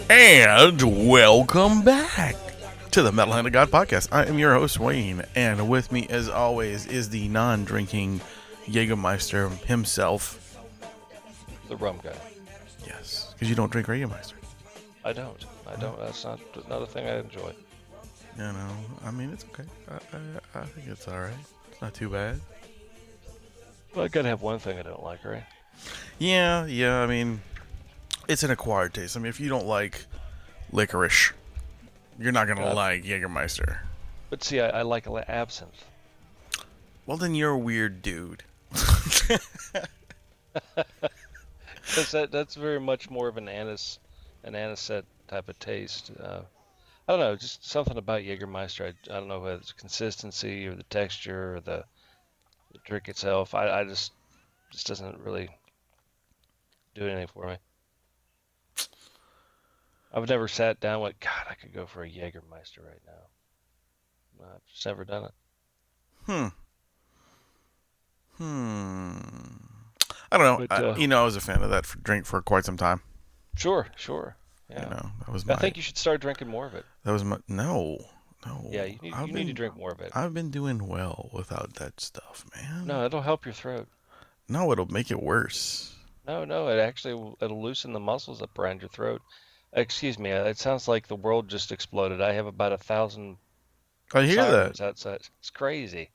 And welcome back to the Metal Hand of God podcast. I am your host, Wayne, and with me, as always, is the non-drinking Jägermeister himself. The Rum Guy. Yes, because you don't drink Jägermeister. I don't. That's not a thing I enjoy. You know, I mean, it's okay. I think it's all right. It's not too bad. Well, I gotta have one thing I don't like, right? Yeah. I mean, it's an acquired taste. I mean, if you don't like licorice, you're not gonna like Jägermeister. But see, I like absinthe. Well, then you're a weird dude. That's very much more of an anisette type of taste. I don't know, just something about Jägermeister. I don't know whether it's consistency or the texture or the drink itself. I just doesn't really do anything for me. I've never sat down with, God, I could go for a Jägermeister right now. I've just never done it. I don't know. But, I was a fan of that drink for quite some time. Sure. Yeah. That was I think you should start drinking more of it. That was my no. Yeah, you need to drink more of it. I've been doing well without that stuff, man. No, it'll help your throat. No, it'll make it worse. No, it'll loosen the muscles up around your throat. Excuse me, it sounds like the world just exploded. I have about 1,000 I hear sirens that. outside. It's crazy.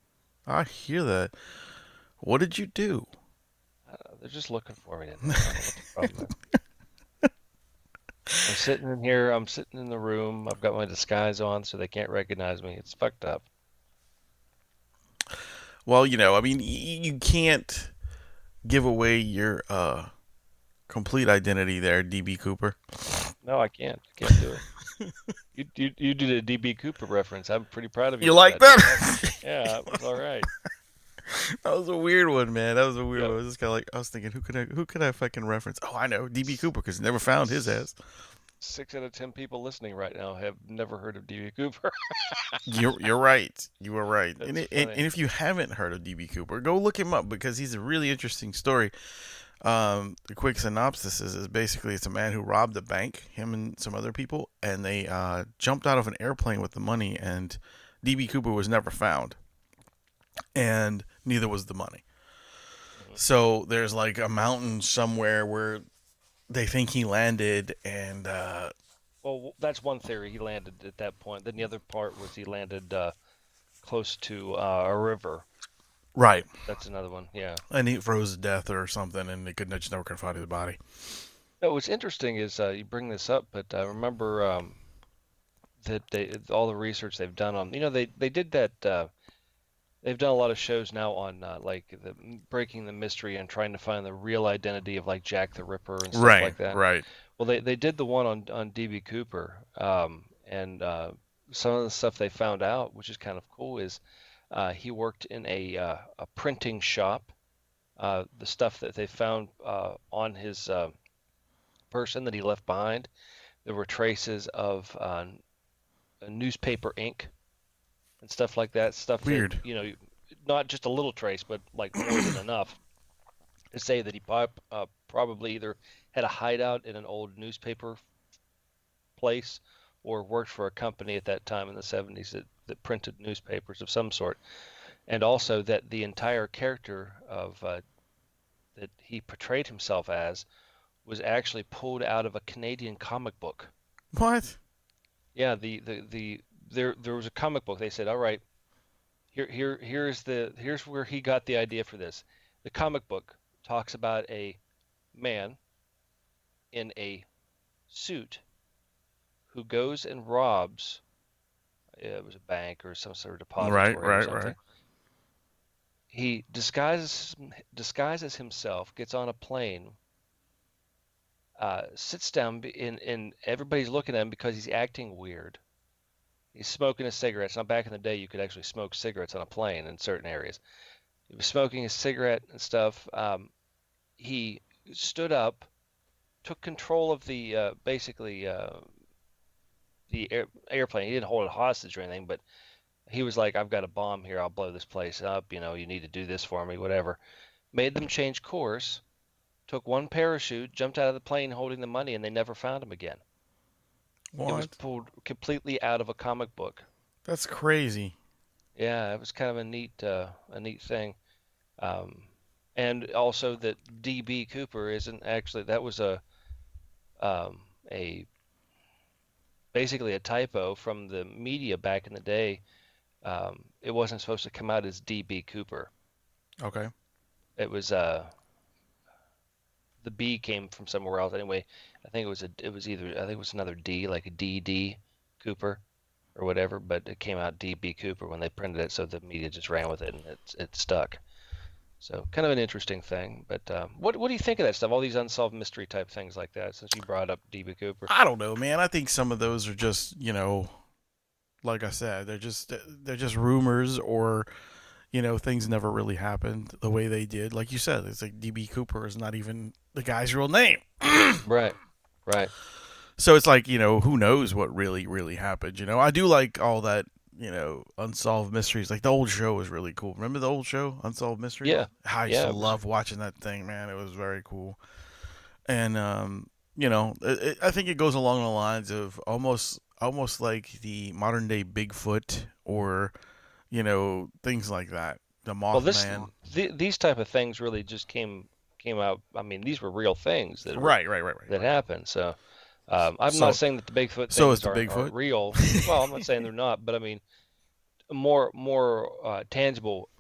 I hear that. What did you do? They're just looking for me. I don't know what the problem is. I'm sitting in here. I'm sitting in the room. I've got my disguise on so they can't recognize me. It's fucked up. Well, I mean, you can't give away your complete identity there, DB Cooper. No, I can't. I can't do it. You did a DB Cooper reference. I'm pretty proud of you. You like that? Yeah, it was all right. That was a weird one, man. That was a weird one. It was just kind of like I was thinking, who could I fucking reference? Oh, I know, DB Cooper, because never found his ass. 6 out of 10 people listening right now have never heard of DB Cooper. You're right. You were right. And if you haven't heard of DB Cooper, go look him up because he's a really interesting story. The quick synopsis is basically it's a man who robbed a bank, him and some other people, and they jumped out of an airplane with the money, and DB Cooper was never found. And neither was the money. So there's like a mountain somewhere where they think he landed, and well, that's one theory. He landed at that point. Then the other part was he landed close to a river. Right. That's another one. Yeah. And he froze to death or something, and they just never could find his body. No, what's interesting is you bring this up, but I remember that all the research they've done on they did that. They've done a lot of shows now on like breaking the mystery and trying to find the real identity of like Jack the Ripper and stuff like that. Right. Well, they did the one on DB Cooper, and some of the stuff they found out, which is kind of cool, is he worked in a printing shop. The stuff that they found on his person that he left behind, there were traces of newspaper ink and stuff like that. Stuff Weird. that, not just a little trace, but like more than enough to say that he probably either had a hideout in an old newspaper place or worked for a company at that time in the 70s that printed newspapers of some sort. And also that the entire character of that he portrayed himself as was actually pulled out of a Canadian comic book. What? Yeah, there was a comic book. They said, all right, here's where he got the idea for this. The comic book talks about a man in a suit who goes and robs. It was a bank or some sort of depository or something. Right. He disguises himself, gets on a plane, sits down, and everybody's looking at him because he's acting weird. He's smoking his cigarettes. Now, back in the day, you could actually smoke cigarettes on a plane in certain areas. He was smoking his cigarette and stuff. He stood up, took control of the airplane. He didn't hold it hostage or anything, but he was like, I've got a bomb here. I'll blow this place up. You need to do this for me, whatever. Made them change course, took one parachute, jumped out of the plane holding the money, and they never found him again. It was What? pulled completely out of a comic book. That's crazy. Yeah, it was kind of a neat thing. Um, and also that DB Cooper isn't actually that was um, a basically a typo from the media back in the day. It wasn't supposed to come out as DB Cooper. Okay. It was the B came from somewhere else. Anyway, I think it was either I think it was another D like a DD Cooper or whatever, but it came out DB Cooper when they printed it, so the media just ran with it and it stuck. So kind of an interesting thing. But what do you think of that stuff? All these unsolved mystery type things like that. Since you brought up DB Cooper. I don't know, man. I think some of those are just, like I said, they're just rumors, or things never really happened the way they did. Like you said, it's like DB Cooper is not even the guy's real name. Right, right. So it's like, who knows what really, really happened. I do like all that, unsolved mysteries. Like the old show was really cool. Remember the old show, Unsolved Mysteries? Yeah, I used yeah. to love watching that thing, man. It was very cool. And, I think it goes along the lines of almost like the modern day Bigfoot, or, things like that. The Well, Mothman. these type of things really just came out. I mean, these were real things that Right. happened. So I'm So, not saying that the Bigfoot so is things the aren't Bigfoot. real. Well, I'm not saying they're not, but I mean more tangible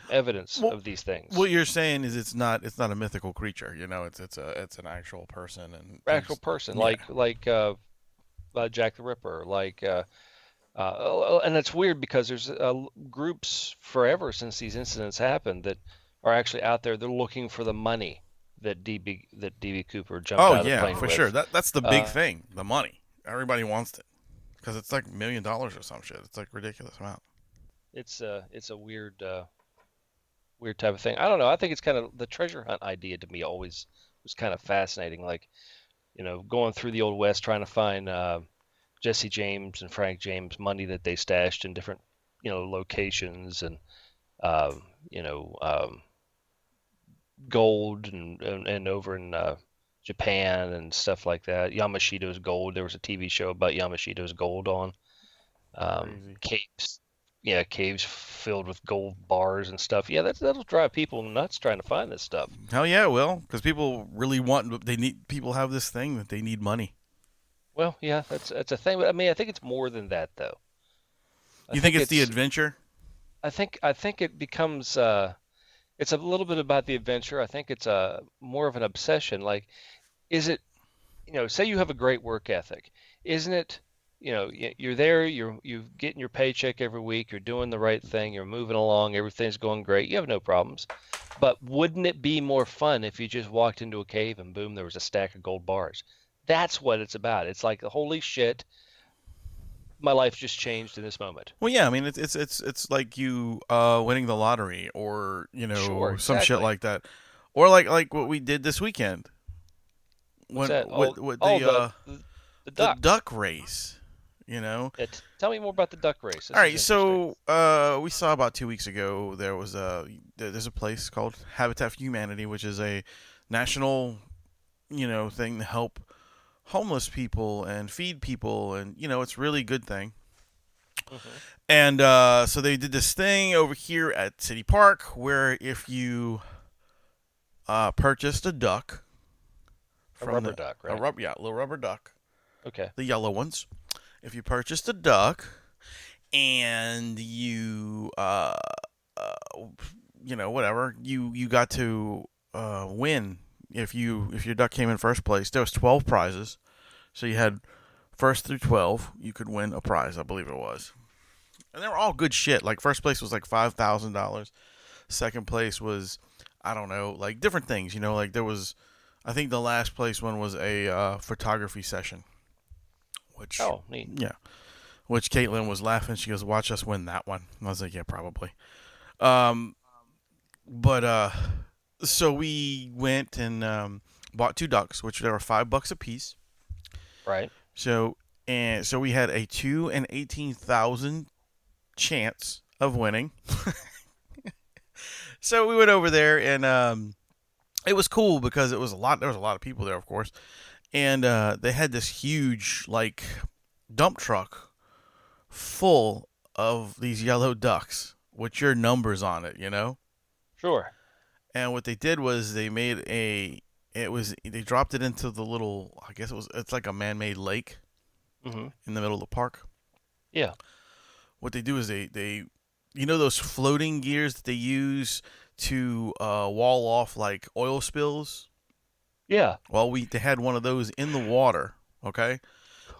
evidence Well, of these things. what you're saying is it's not a mythical creature. It's an actual person and Actual things. person, Yeah. like Jack the Ripper, and it's weird because there's groups forever since these incidents happened that are actually out there. They're looking for the money that DB Cooper jumped Oh out of the yeah, plane for sure. with. That's the big Uh, thing. The money. Everybody wants it because it's like $1 million or some shit. It's like ridiculous amount. it's a weird type of thing. I don't know. I think it's kind of the treasure hunt idea to me always was kind of fascinating. Like going through the old west trying to find Jesse James and Frank James money that they stashed in different locations and um, you know gold and over in Japan and stuff like that. Yamashita's gold. There was a TV show about Yamashita's gold on Crazy. caves. Yeah, caves filled with gold bars and stuff. Yeah, that'll drive people nuts trying to find this stuff. Hell yeah, it will, because people really want. They need. People have this thing that they need money. Well, yeah, that's a thing. But I mean, I think it's more than that, though. I You think think it's the it's adventure? I think it becomes it's a little bit about the adventure. I think it's more of an obsession. Like, is it say you have a great work ethic, isn't it? You're there, you're getting your paycheck every week, you're doing the right thing, you're moving along, everything's going great, you have no problems. But wouldn't it be more fun if you just walked into a cave and boom, there was a stack of gold bars? That's what it's about. It's like, holy shit, my life just changed in this moment. Well, yeah. I mean, it's like you winning the lottery, or Sure, some shit exactly. like that, or like what we did this weekend What's when that? with Oh, the the ducks. duck race. You know. Tell me more about the duck race. All This is right, interesting. so we saw about 2 weeks ago there's a place called Habitat for Humanity, which is a national thing to help homeless people and feed people, and it's a really good thing. Hmm. And so they did this thing over here at City Park where if you purchased a duck A from rubber the duck, a right? rubber yeah little rubber duck, Okay. the yellow ones, if you purchased a duck and you uh, whatever, you got to win. If your duck came in first place, there was 12 prizes. So you had first through 12, you could win a prize, I believe it was. And they were all good shit. Like first place was like $5,000. Second place was, I don't know, like different things. Like there was, I think the last place one was a photography session, which Oh, neat. yeah, which Caitlin was laughing. She goes, "Watch us win that one." I was like, "Yeah, probably." Um, but so we went and bought two ducks, which they were $5 a piece. Right. So we had a 2 in 18,000 chance of winning. So we went over there, and it was cool because it was a lot. There was a lot of people there, of course, and they had this huge, like, dump truck full of these yellow ducks with your numbers on it, you know? Sure. And what they did was they made they dropped it into the little, I guess it's like a man-made lake Mm-hmm. in the middle of the park. Yeah. What they do is they you know those floating gears that they use to wall off like oil spills? Yeah. Well, they had one of those in the water, okay?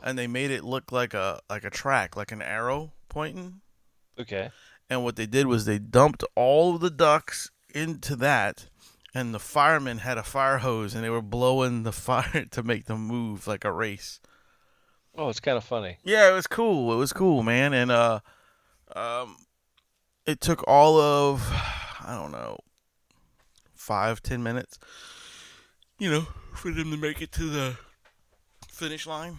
And they made it look like a track, like an arrow pointing. Okay. And what they did was they dumped all of the ducks into that, and the firemen had a fire hose, and they were blowing the fire to make them move like a race. Oh, it's kind of funny. Yeah, it was cool. It was cool, man. And it took all of, I don't know, 5-10 minutes, you know, for them to make it to the finish line.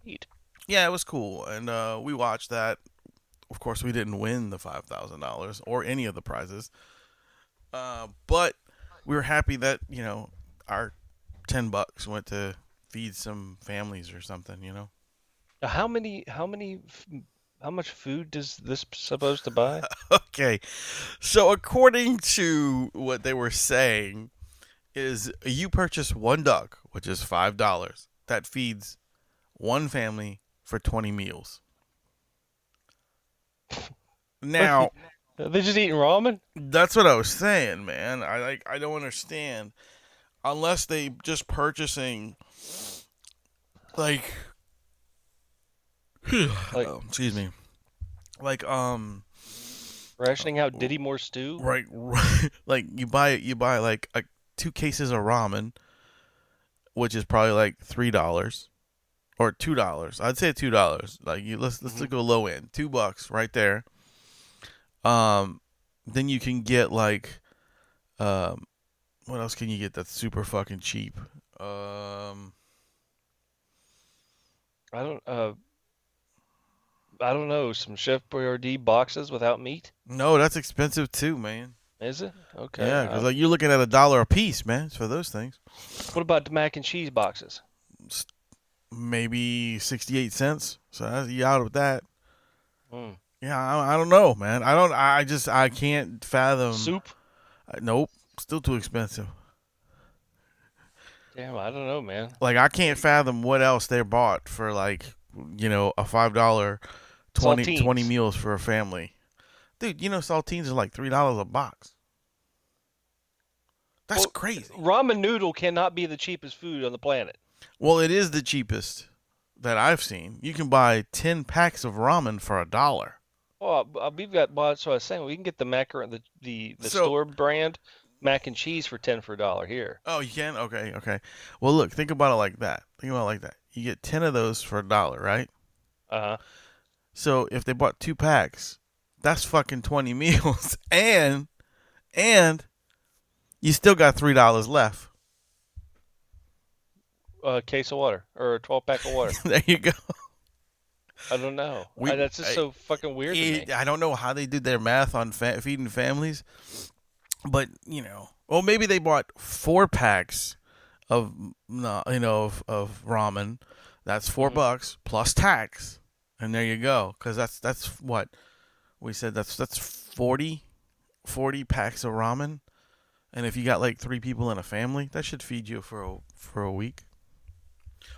Neat. Yeah, it was cool, and we watched that. Of course, we didn't win the $5,000 or any of the prizes, but we were happy that our $10 went to feed some families or something. Now, how much food is this supposed to buy? Okay, so according to what they were saying, is you purchase one duck, which is $5, that feeds one family for 20 meals. Now, Are they just eating ramen? that's what I was saying, man. I don't understand unless they just purchasing like excuse me. Like Rationing out Diddy Moore stew? right like you buy like 2 cases of ramen, which is probably like $3 or $2. I'd say $2. Like let's go low end. $2 right there. Then you can get like, what else can you get that's super fucking cheap? I don't know. Some Chef Boyardee boxes without meat? No, that's expensive too, man. Is it? Okay. Yeah, because like you're looking at $1 a piece, man, for those things. What about the mac and cheese boxes? Maybe 68 cents. So you out with that. Mm. Yeah, I don't know, man. I can't fathom. Soup? Nope, still too expensive. Damn, I don't know, man. Like I can't fathom what else they bought for like, a $5 20 meals for a family. Dude, saltines are like $3 a box. That's crazy. Ramen noodle cannot be the cheapest food on the planet. Well, it is the cheapest that I've seen. You can buy 10 packs of ramen for $1. Well, we've got. So I was saying we can get the macaroni, the store brand mac and cheese for $10 here. Oh, you can? Okay. Well, look, think about it like that. You get 10 of those for $1, right? Uh-huh. So if they bought 2 packs, that's fucking 20 meals, and you still got $3 left. A case of water or a 12-pack of water. There you go. I don't know. That's just so fucking weird to me. I don't know how they did their math on feeding families, but well, maybe they bought 4 packs of ramen. That's $4 plus tax, and there you go. Because that's what we said. That's 40 packs of ramen, and if you got like 3 people in a family, that should feed you for a week.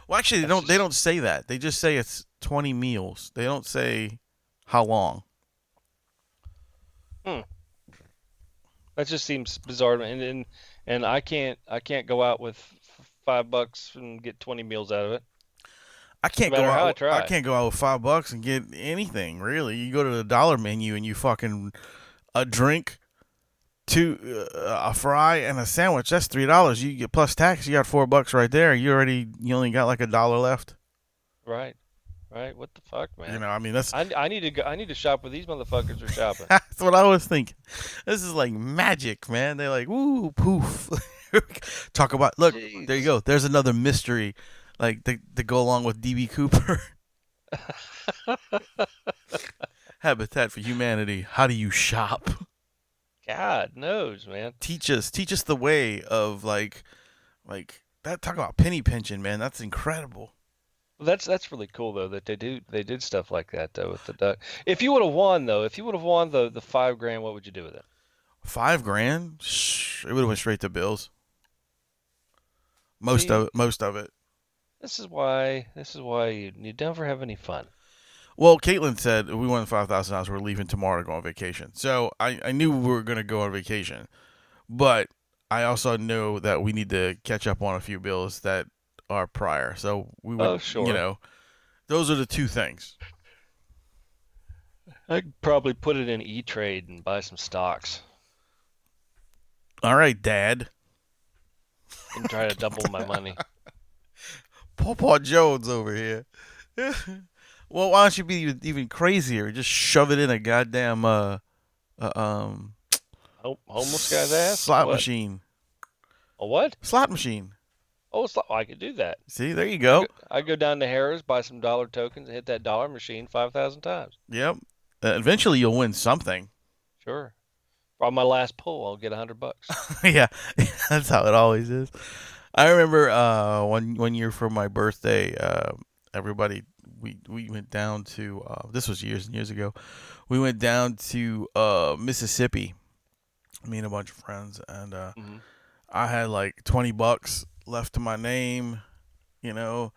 Well, actually, they don't say that. They just say it's 20 meals. They don't say how long. That just seems bizarre, and I can't go out with $5 and get 20 meals out of it. I can't go out with $5 and get anything really. You go to the dollar menu and you fucking a drink, a fry, and a sandwich. That's $3. You get plus tax. You got $4 right there. You only got like $1 left. Right. What the fuck, man? That's. I need to go. I need to shop where these motherfuckers are shopping. That's what I was thinking. This is like magic, man. They're like, woo, poof. Talk about. Look, Jeez. There you go. There's another mystery, like to go along with DB Cooper. Habitat for Humanity. How do you shop? God knows, man. Teach us the way of like that. Talk about penny pinching, man. That's incredible. Well, that's really cool though that they did stuff like that though with the duck. If you would have won though, if you would have won the $5,000, what would you do with it? $5,000? It would have went straight to bills. See, Most of it. this is why you never have any fun. Well, Caitlin said we won $5,000. We're leaving tomorrow to go on vacation. So I knew we were going to go on vacation, but I also know that we need to catch up on a few bills that are prior. So we would, Oh, sure. those are the two things. I'd probably put it in E-Trade and buy some stocks All right, Dad. and try to double my money. Paw Jones over here. Well, why don't you be even crazier? Just shove it in a goddamn um Homeless guy's ass? slot What? machine. A what? Slot machine. Oh, I could do that. See, there you go. I go down to Harrah's, buy some dollar tokens, and hit that dollar machine 5,000 times. Yep. Eventually, you'll win something. Sure. On my last pull, I'll get $100. Yeah, that's how it always is. I remember one year for my birthday, everybody we went down to this was years and years ago. We went down to Mississippi, me and a bunch of friends, and Hmm. I had like $20 left to my name, you know,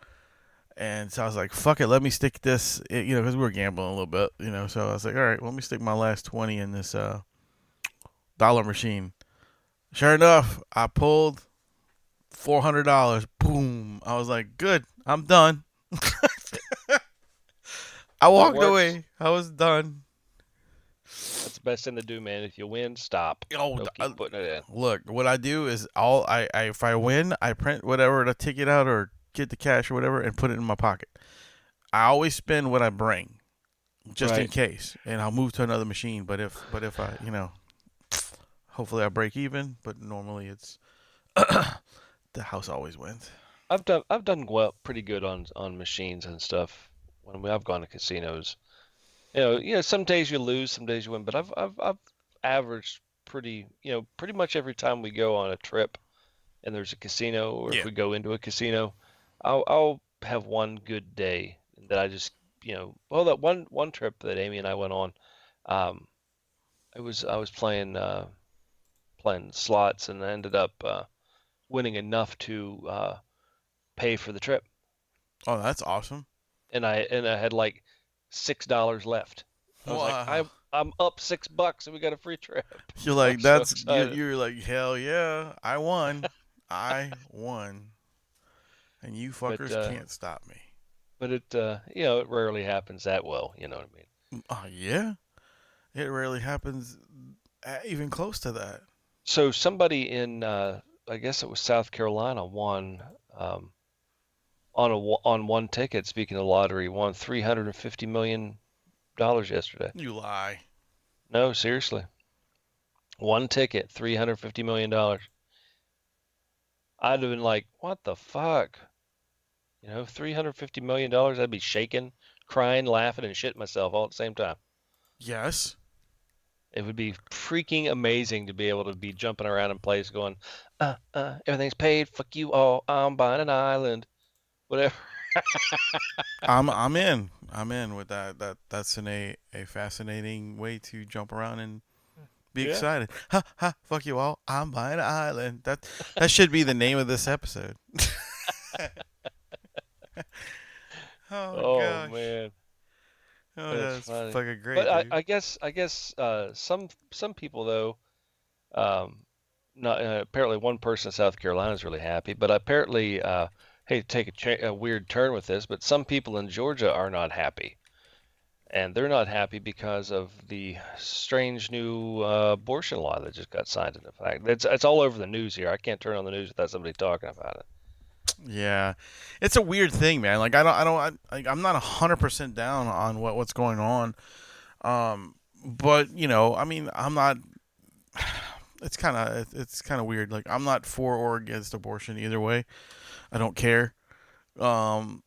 and so I was like, "Fuck it, let me stick this," because we were gambling a little bit, So I was like, "All right, let me stick my last 20 in this dollar machine." Sure enough, I pulled $400. Boom! I was like, "Good, I'm done." I That walked works. away. I was done. That's the best thing to do, man. If you win, stop. Oh, Don't keep putting it in. look! What I do is I if I win, I print whatever the ticket out or get the cash or whatever and put it in my pocket. I always spend what I bring, just in Right. case, and I'll move to another machine. But if I hopefully I break even. But normally it's the house always wins. I've done well, pretty good on machines and stuff I've gone to casinos. Some days you lose, some days you win, but I've averaged pretty much every time we go on a trip and there's a casino, or if Yeah. we go into a casino, I'll have one good day that I just well, that one trip that Amy and I went on, um, I was playing slots, and I ended up winning enough to pay for the trip, Oh, that's awesome. and I had like $6 left. I was like, Wow. I'm up $6 and we got a free trip. You're I like was so that's excited. you're like hell yeah, I won. I won. And you But fuckers can't stop me. it rarely happens that well. You know what I mean? Oh yeah, it rarely happens even close to that. So somebody in I guess it was South Carolina won on one ticket. Speaking of lottery, won $350 million yesterday. You lie. No, seriously, one ticket, $350 million. I'd have been like, what the fuck? $350 million. I'd be shaking, crying, laughing, and shitting myself all at the same time. Yes. It would be freaking amazing to be able to be jumping around in place going, everything's paid, fuck you all, I'm buying an island, whatever. I'm in. I'm in with that. That's a fascinating way to jump around and be Yeah. excited. Ha ha! Fuck you all. I'm buying an island. That should be the name of this episode. Oh Oh gosh. man, Oh, that's that's funny. fucking But great, I, dude. I guess I guess some people though, um, not apparently one person in South Carolina is really happy, but apparently, hate to take a weird turn with this, but some people in Georgia are not happy. And they're not happy because of the strange new abortion law that just got signed into effect. It's all over the news here. I can't turn on the news without somebody talking about it. Yeah, it's a weird thing, man. Like I'm not 100% down on what's going on. But I mean, I'm not. It's kind of weird. Like I'm not for or against abortion either way. I don't care. Um,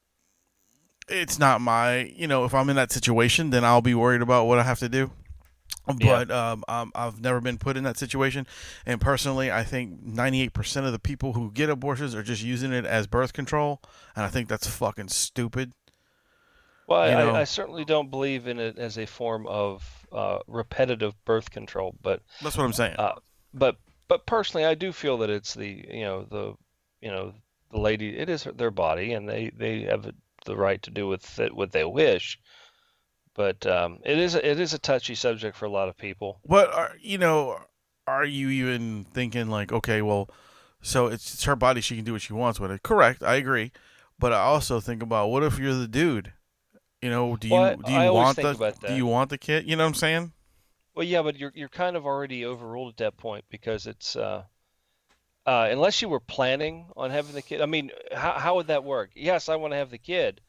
it's not my. If I'm in that situation, then I'll be worried about what I have to do. Yeah. But I've never been put in that situation, and personally, I think 98% of the people who get abortions are just using it as birth control, and I think that's fucking stupid. Well, You I know, certainly don't believe in it as a form of repetitive birth control, that's what I'm saying. uh, but but personally, I do feel that it's you know the lady. It is their body, and they have the right to do with it what they wish. But it is a touchy subject for a lot of people. What are Are you even thinking like, okay, well, so it's her body; she can do what she wants with it. Correct, I agree. But I also think about what if you're the dude? Well, I always think about do that. you want the kid? You know what I'm saying? Well, yeah, but you're kind of already overruled at that point because it's unless you were planning on having the kid. I mean, how would that work? Yes, I want to have the kid.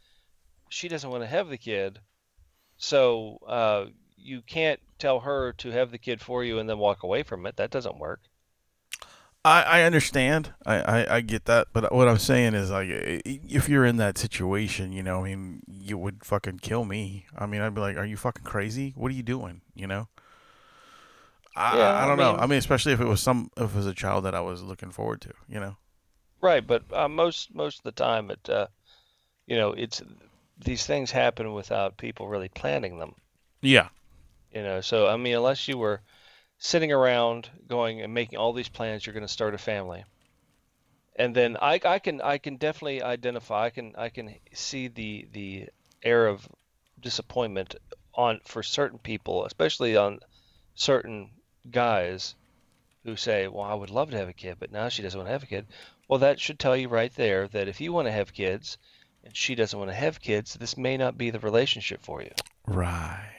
She doesn't want to have the kid, so you can't tell her to have the kid for you and then walk away from it. That doesn't work. I understand. I get that. But what I'm saying is, like, if you're in that situation, I mean, you would fucking kill me. I mean, I'd be like, are you fucking crazy? What are you doing? I Yeah, I don't know. I mean, mean, especially if it was a child that I was looking forward to. right, but most of the time, it's these things happen without people really planning them. Yeah. So I mean, unless you were sitting around going and making all these plans, you're going to start a family. And then I can definitely identify. I can see the air of disappointment on for certain people, especially on certain guys who say, "Well, I would love to have a kid, but now she doesn't want to have a kid." Well, that should tell you right there that if you want to have kids and she doesn't want to have kids, this may not be the relationship for you. Right.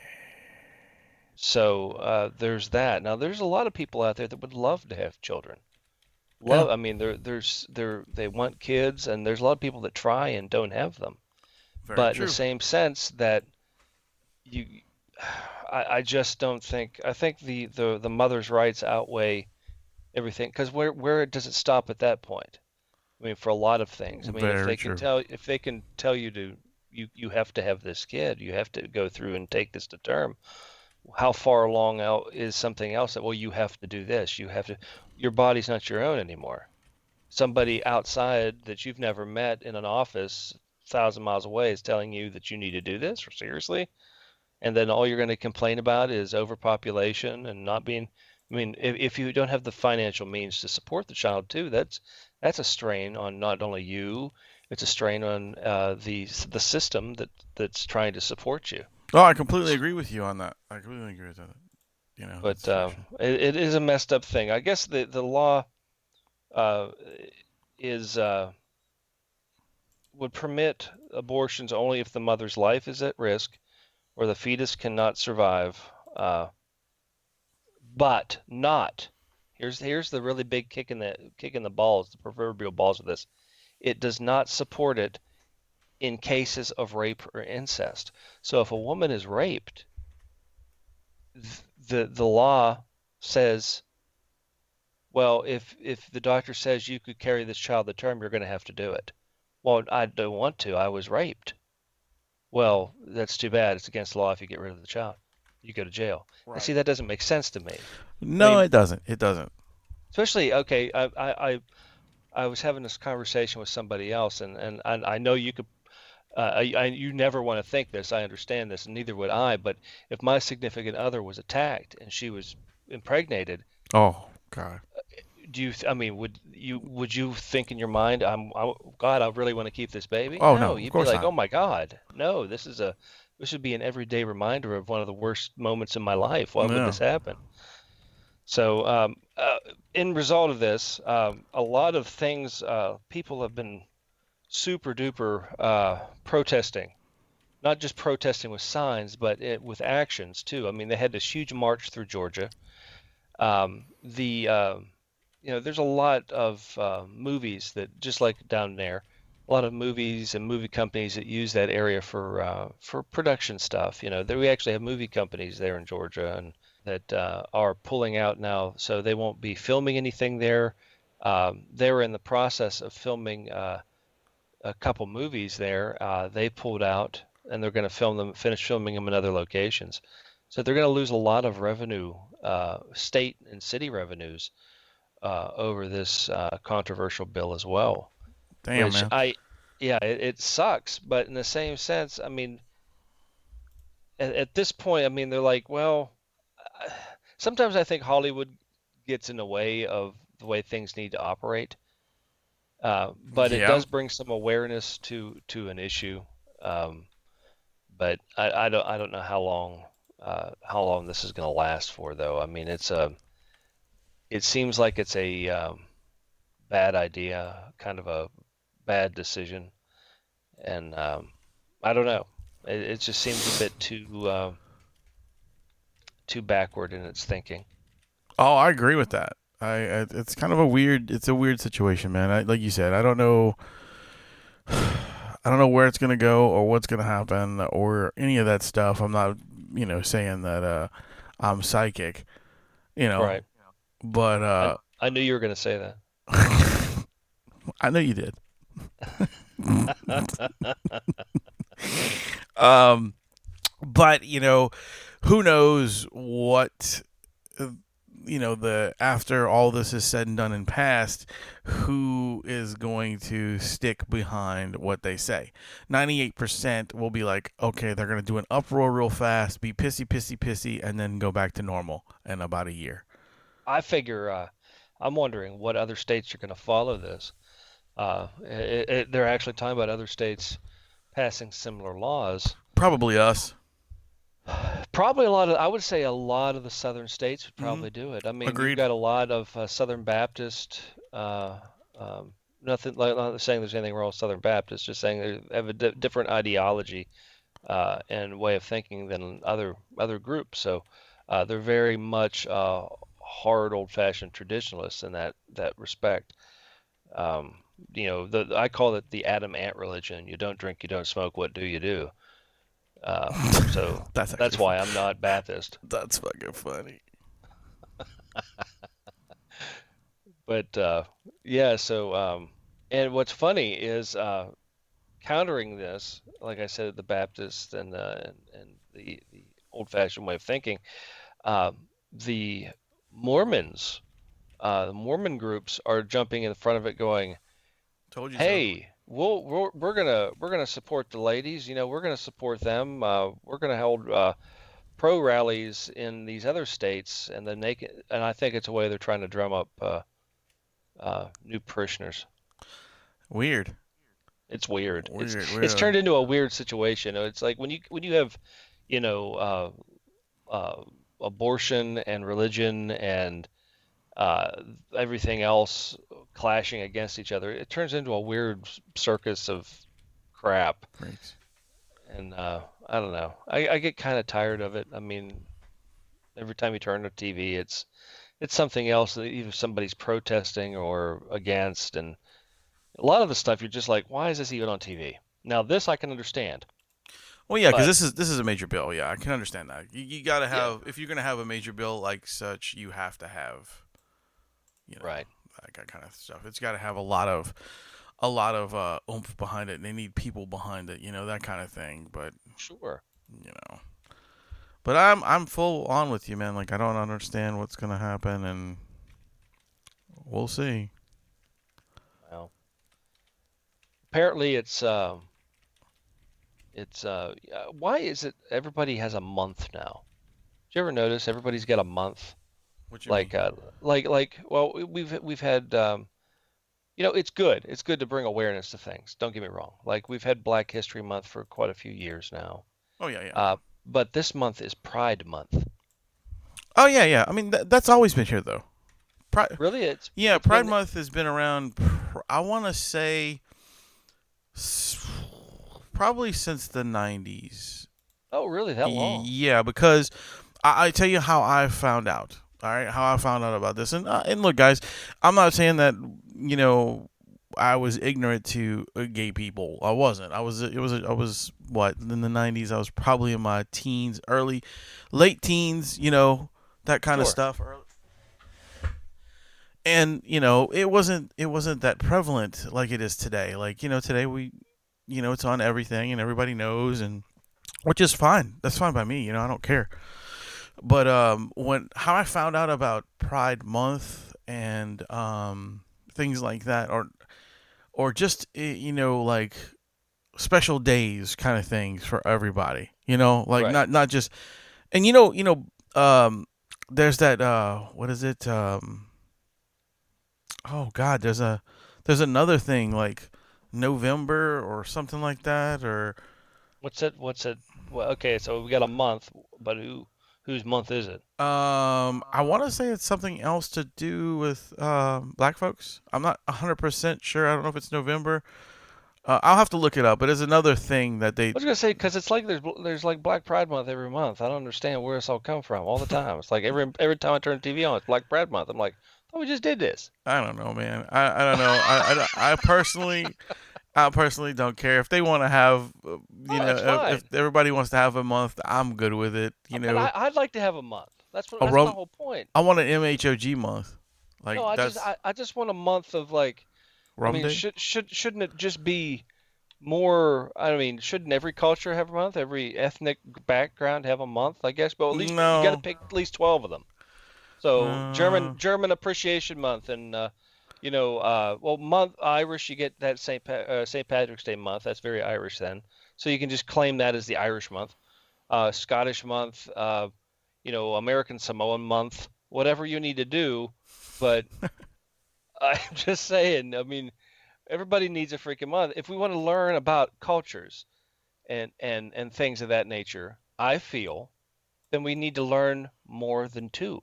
So there's that. Now, there's a lot of people out there that would love to have children. Yeah. I mean, they want kids, and there's a lot of people that try and don't have them. Very But in the true. same sense that you, I just don't think. I think the mother's rights outweigh everything. Because where does it stop at that point? I mean, for a lot of things. I mean, Very true. if they can tell you you have to have this kid, you have to go through and take this to term. How far along out is something else that, well, you have to do this, you have to, your body's not your own anymore. Somebody outside that you've never met in an office 1,000 miles away is telling you that you need to do this, or seriously, and then all you're going to complain about is overpopulation and not being. I mean, if you don't have the financial means to support the child too, that's a strain on not only you, it's a strain on the system that's trying to support you. Oh, I completely agree with you on that. I completely agree with that. But That's for sure. it is a messed up thing. I guess the law uh, is would permit abortions only if the mother's life is at risk or the fetus cannot survive. But not here's the really big kick in the balls, the proverbial balls of this. It does not support it in cases of rape or incest. So if a woman is raped, the law says, well, if the doctor says you could carry this child to term, you're going to have to do it. Well, I don't want to. I was raped. Well, that's too bad. It's against the law if you get rid of the child. You go to jail. And see, Right. that doesn't make sense to me. I No, mean, it doesn't. It doesn't. especially okay. I was having this conversation with somebody else, and I know you could. You never want to think this. I understand this, and neither would I. But if my significant other was attacked and she was impregnated, Oh God. I mean, would you think in your mind, God, I really want to keep this baby? Oh No, no, of you'd be course like, not. oh my God, no, this should be an everyday reminder of one of the worst moments in my life. Why would No. this happen? So, in result of this, a lot of things, people have been super duper protesting, not just protesting with signs, but with actions too. I mean, they had this huge march through Georgia. The there's a lot of movies that just like down there, a lot of movies and movie companies that use that area for production stuff. We actually have movie companies there in Georgia and that are pulling out now, so they won't be filming anything there. They were in the process of filming a couple movies there. They pulled out and they're going to finish filming them in other locations. So they're going to lose a lot of revenue, state and city revenues, over this controversial bill as well. Damn, Which man. yeah, it sucks, but in the same sense, I mean, at this point, I mean, they're like, well, sometimes I think Hollywood gets in the way of the way things need to operate, but it Yeah. does bring some awareness to an issue. Um, but I don't know how long this is going to last for, though. I mean, it seems like it's a bad idea, kind of a bad decision, and I don't know. It just seems a bit too backward in its thinking. Oh, I agree with that. It's kind of a weird. It's a weird situation, man. Like you said, I don't know. I don't know where it's gonna go or what's gonna happen or any of that stuff. I'm not, saying that I'm psychic, Right. but I knew you were going to say that. I know you did. um, but who knows what the after all this is said and done and passed, who is going to stick behind what they say. 98% will be like, okay, they're going to do an uproar real fast, be pissy, pissy, pissy, and then go back to normal in about a year. I figure I'm wondering what other states are going to follow this. They're actually talking about other states passing similar laws. Probably us. Probably I would say a lot of the southern states would probably do it. I mean, Agreed. you've got a lot of Southern Baptist, nothing like not saying there's anything wrong with Southern Baptist, just saying they have a different ideology and way of thinking than other groups. So they're very much hard, old-fashioned traditionalists in that respect. I call it the Adam Ant religion. You don't drink, you don't smoke. What do you do? So that's why I'm not Baptist. That's fucking funny. But yeah, so and what's funny is countering this, like I said, the Baptist and the old-fashioned way of thinking, the Mormons, the Mormon groups are jumping in front of it, going, Told you "Hey, we're gonna support the ladies. We're gonna support them. We're gonna hold pro rallies in these other states, and then and I think it's a way they're trying to drum up new parishioners. Weird. It's weird. Weird. It's turned into a weird situation. It's like when you have, you know, abortion and religion and everything else clashing against each other. It turns into a weird circus of crap. Great. And I don't know. I get kind of tired of it. I mean, every time you turn to TV, it's something else that either somebody's protesting or against, and a lot of the stuff you're just like, why is this even on TV? Now this I can understand. Well, yeah, because this is a major bill. Yeah, I can understand that. You got to have, if you're gonna have a major bill like such, you have to have, right, that kind of stuff. It's got to have a lot of oomph behind it. And they need people behind it, that kind of thing. But sure, But I'm full on with you, man. Like, I don't understand what's gonna happen, and we'll see. Well, apparently it's why is it everybody has a month now? Did you ever notice everybody's got a month? What you mean? Well, we've had it's good. It's good to bring awareness to things. Don't get me wrong. Like we've had Black History Month for quite a few years now. Oh yeah. But this month is Pride Month. Oh yeah. I mean that's always been here though. Really, it's Pride Month has been around. I want to say probably since the 90s. Oh, really? That long? Yeah, because I tell you how I found out. All right, how I found out about this, and look, guys, I'm not saying that I was ignorant to gay people. I wasn't. I was what in the 90s. I was probably in my teens, late teens. That kind of stuff. And it wasn't that prevalent like it is today. Like today we, it's on everything and everybody knows, and which is fine. That's fine by me. I don't care. But when how I found out about Pride Month and things like that, or just like special days kind of things for everybody. Like Right. not just and there's that what is it? Oh God, there's another thing like November or something like that or What's it? What's it? Well, okay, so we got a month, but whose month is it? I want to say it's something else to do with black folks. I'm not 100% sure. I don't know if it's November. I'll have to look it up, but it's another thing that I they. was gonna say because it's like there's like Black Pride Month every month. I don't understand where it's all come from all the time. It's like every time I turn the TV on, it's Black Pride Month. I'm like, oh, we just did this. I don't know, man. I don't know. I personally don't care if they want to have, Oh, that's if fine. everybody wants to have a month, I'm good with it. But I'd like to have a month. A That's my rum, whole point. I want an MHOG month, No, like that's I just want a month of like, I Rum mean, Day. shouldn't it just be more? I mean, shouldn't every culture have a month? Every ethnic background have a month, I guess. But at least you got to No, pick at least 12 of them. So uh, German Appreciation Month and well, month Irish, you get that St. Patrick's Day month. That's very Irish then. So you can just claim that as the Irish month. Scottish month, American Samoan month, whatever you need to do. But I'm just saying, I mean, everybody needs a freaking month. If we want to learn about cultures and things of that nature, I feel then we need to learn more than two.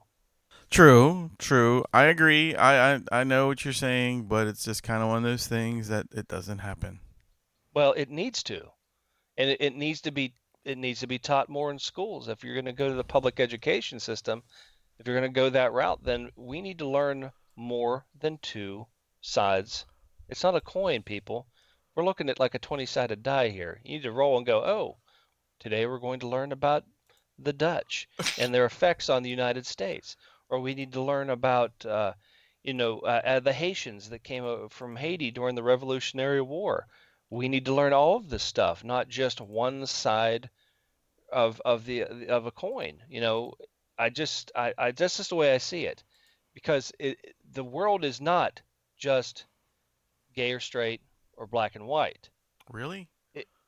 true, true. I agree. I know what you're saying, but it's just kind of one of those things that it doesn't happen. Well, it needs to, and it needs to be taught more in schools. If you're going to go to the public education system, if you're going to go that route, then we need to learn more than two sides. It's not a coin, people. We're looking at like a 20-sided die here. You need to roll and go, oh, today we're going to learn about the Dutch and their effects on the United States. Or we need to learn about, the Haitians that came from Haiti during the Revolutionary War. We need to learn all of this stuff, not just one side of a coin. I just is the way I see it, because the world is not just gay or straight or black and white. Really?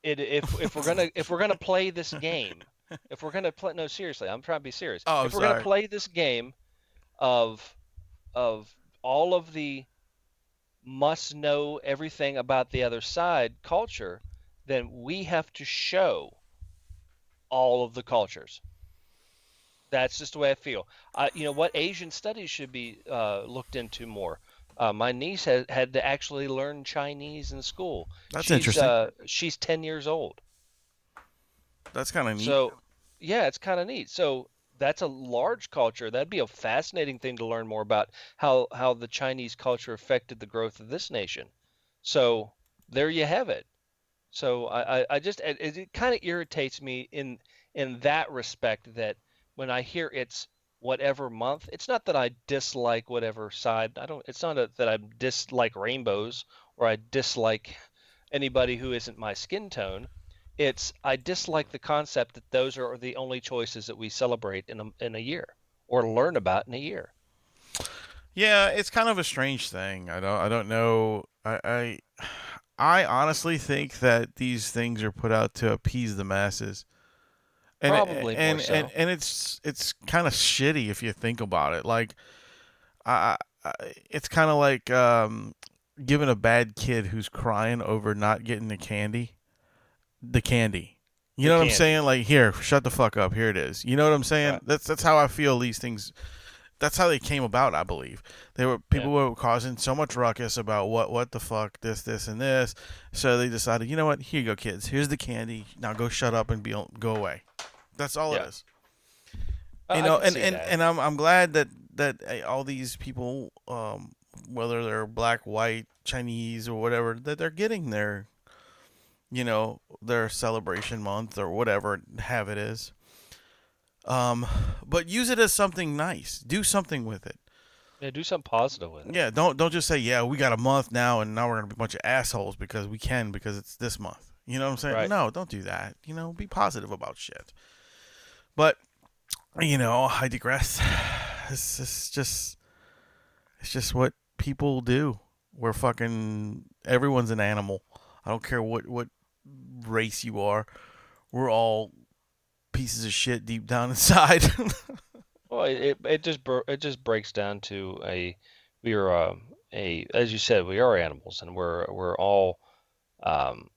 If we're gonna play this game, if we're gonna play, no, seriously, I'm trying to be serious. Oh, I'm If we're gonna sorry. play this game of of all of the must know everything about the other side culture, then we have to show all of the cultures. That's just the way I feel. You know what? Asian studies should be looked into more. My niece had to actually learn Chinese in school. That's interesting. She's 10 years old. That's kind of neat. So, yeah, it's kind of neat. So that's a large culture. That'd be a fascinating thing to learn more about how the Chinese culture affected the growth of this nation. So there you have it. So I just it kind of irritates me in that respect that when I hear it's whatever month, it's not that I dislike whatever side. I don't. It's not that I dislike rainbows or I dislike anybody who isn't my skin tone. It's I dislike the concept that those are the only choices that we celebrate in a year or learn about in a year. Yeah, it's kind of a strange thing. I don't know. I honestly think that these things are put out to appease the masses. And Probably more so. it's kind of shitty if you think about it. Like I it's kind of like giving a bad kid who's crying over not getting the candy. You The know what I'm candy. saying? Like, here, shut the fuck up. Here it is. You know what I'm saying? Right. That's how I feel these things. That's how they came about, I believe. They were Yeah. people were causing so much ruckus about what the fuck this and this. So they decided, you know what? Here you go, kids. Here's the candy. Now go shut up and go away. That's all it Yeah. is. I could see that. And I'm glad that all these people, whether they're black, white, Chinese, or whatever, that they're getting their celebration month or whatever have it is. But use it as something nice. Do something with it. Yeah, do something positive with it. Yeah, don't just say, yeah, we got a month now and now we're gonna be a bunch of assholes because it's this month. You know what I'm saying? Right. No, don't do that. Be positive about shit. But I digress. It's just what people do. We're fucking everyone's an animal. I don't care what race you are. We're all pieces of shit deep down inside. Well, it just breaks down to we are a as you said, we are animals, and we're all um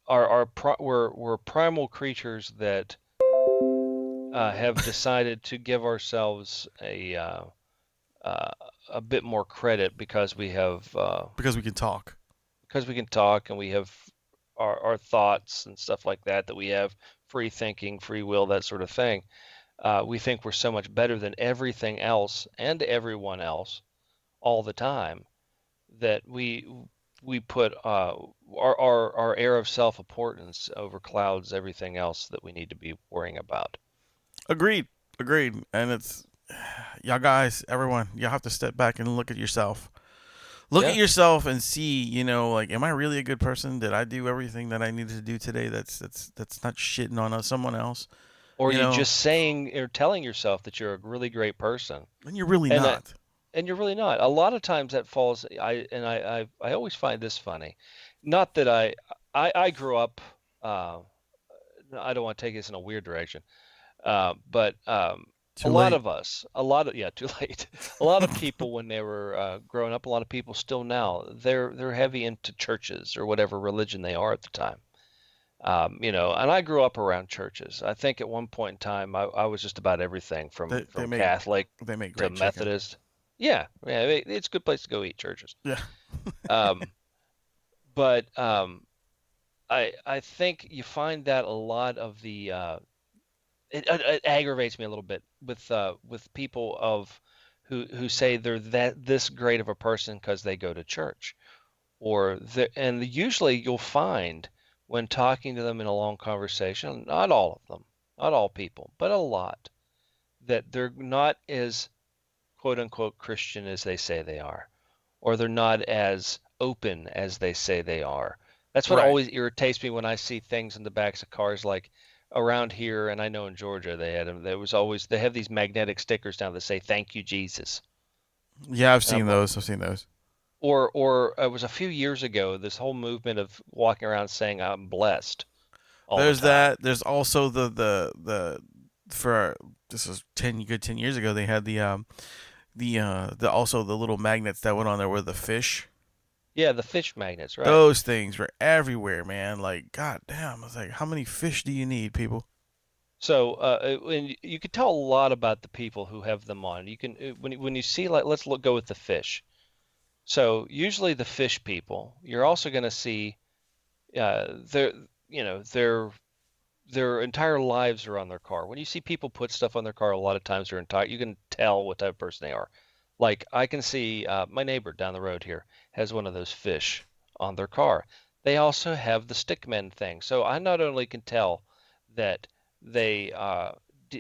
we're primal creatures that have decided to give ourselves uh, a bit more credit because we have because we can talk. because we can talk and we have our thoughts and stuff like that, that we have free thinking, free will, that sort of thing. We think we're so much better than everything else and everyone else all the time that we put our air of self-importance over clouds everything else that we need to be worrying about. Agreed. Agreed. And it's y'all guys, everyone, y'all have to step back and look at yourself. Look at Yeah. yourself and see, like, am I really a good person? Did I do everything that I needed to do today? That's not shitting on someone else. Or You you know, just saying or telling yourself that you're a really great person, and you're really and not. and you're really not. A lot of times that falls. I always find this funny. Not that I grew up. Uh, I don't want to take this in a weird direction. But a Too lot late. of us, a lot of yeah, too late. A lot of people when they were growing up, a lot of people still now, they're heavy into churches or whatever religion they are at the time. And I grew up around churches. I think at one point in time, I was just about everything from They from make Catholic they make to great chicken. Methodist. Yeah, it's a good place to go eat, churches. Yeah. Um, but I think you find that a lot of the it aggravates me a little bit with people who say they're this great of a person because they go to church, and usually you'll find when talking to them in a long conversation, not all of them, not all people, but a lot, that they're not as quote unquote Christian as they say they are, or they're not as open as they say they are. That's what Right. always irritates me when I see things in the backs of cars like around here, and I know in Georgia they had them. There was always they have these magnetic stickers down that say "Thank you, Jesus," Yeah, I've and seen I'm like, those. I've seen those. or it was a few years ago. This whole movement of walking around saying "I'm blessed" all the There's time. that. There's also the for this was 10 years ago. They had the also the little magnets that went on there with the fish. Yeah, the fish magnets, right? Those things were everywhere, man. Like, god damn. I was like, how many fish do you need, people? So, and you could tell a lot about the people who have them on. You can when you see like let's go with the fish. So usually the fish people, you're also going to see their their entire lives are on their car. When you see people put stuff on their car, a lot of times you can tell what type of person they are. Like I can see my neighbor down the road here has one of those fish on their car. They also have the stickmen thing. So I not only can tell that they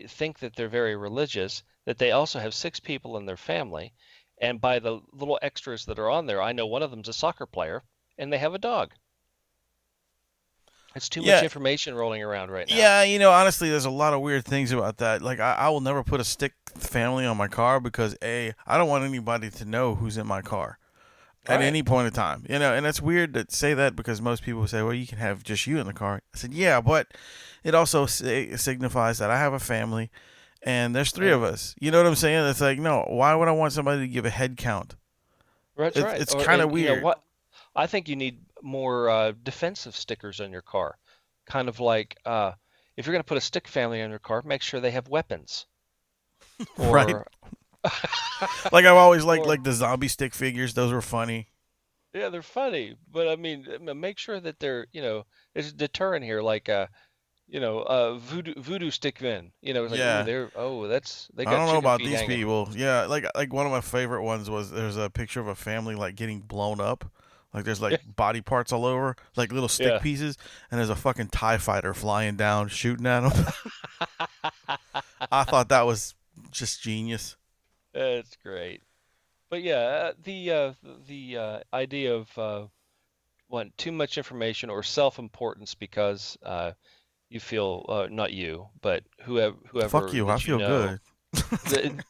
think that they're very religious, that they also have six people in their family, and by the little extras that are on there, I know one of them's a soccer player, and they have a dog. It's too much Yeah, information rolling around right now. yeah. Honestly, there's a lot of weird things about that. Like, I will never put a stick family on my car because I don't want anybody to know who's in my car at Right. any point in time. And it's weird to say that because most people say, well, you can have just you in the car. I said, yeah, but it also signifies that I have a family and there's three of And us. You know what I'm saying? It's like, no, why would I want somebody to give a head count? that's right. It's Or kind of and you know weird. what? I think you need more defensive stickers on your car. Kind of like if you're going to put a stick family on your car, make sure they have weapons. Right? Or Like, I've always liked or like the zombie stick figures. Those were funny. yeah, they're funny, but I mean, make sure that they're, there's a deterrent here, like voodoo stick men. It's like, ooh, Yeah. they I got don't know chicken about feet these hanging. people. Yeah, like one of my favorite ones was there's a picture of a family like getting blown up. Like there's like Yeah, body parts all over, like little stick yeah. pieces, and there's a fucking TIE fighter flying down shooting at them. I thought that was just genius. That's great. But yeah, the idea of what too much information or self-importance because you feel not you, but Fuck whoever you. I that you feel know good. the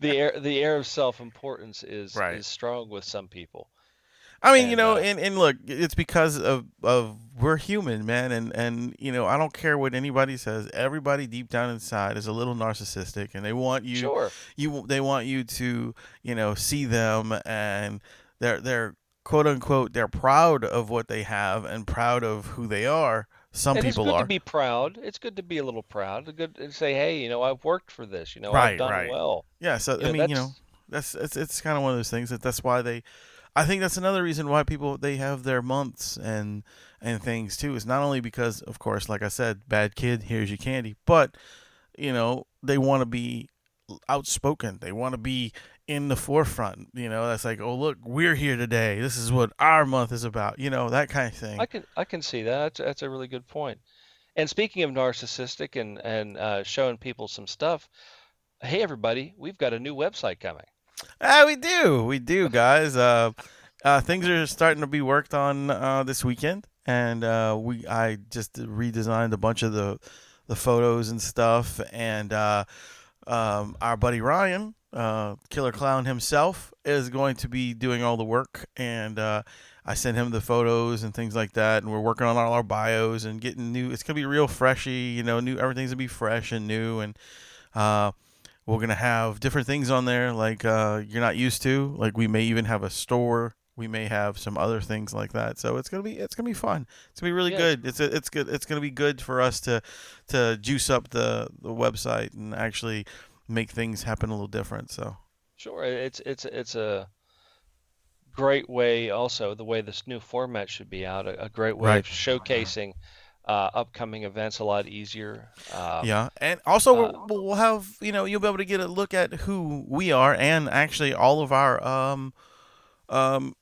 the air of self-importance is Right. strong with some people. I mean, and look, it's because of we're human, man, and I don't care what anybody says. Everybody deep down inside is a little narcissistic, and they want Sure. they want you to, see them, and they're quote unquote they're proud of what they have and proud of who they are. Some And it's people good to are. be proud. It's good to be a little proud. It's good to say, hey, I've worked for this. I've Right, done right. well. Yeah, so I mean, that's it's kind of one of those things that's why I think that's another reason why people they have their months and things too. Is not only because, of course, like I said, bad kid, here's your candy, but they want to be outspoken. They want to be in the forefront. That's like, oh look, we're here today. This is what our month is about. That kind of thing. I can see that. That's a really good point. And speaking of narcissistic and showing people some stuff, hey everybody, we've got a new website coming. We do, guys. Things are starting to be worked on this weekend, and I just redesigned a bunch of the photos and stuff, and our buddy Ryan, Killer Clown himself, is going to be doing all the work, and I sent him the photos and things like that, and we're working on all our bios and getting new. It's gonna be real freshy, new. Everything's gonna be fresh and new, and we're gonna have different things on there like you're not used to. Like we may even have a store. We may have some other things like that. So it's gonna be fun. It's gonna be really good. It's good. It's gonna be good for us to juice up the website and actually make things happen a little different. So sure, it's a great way. Also, the way this new format should be out, a great way of showcasing upcoming events a lot easier. Yeah, and also we'll have you'll be able to get a look at who we are and actually all of our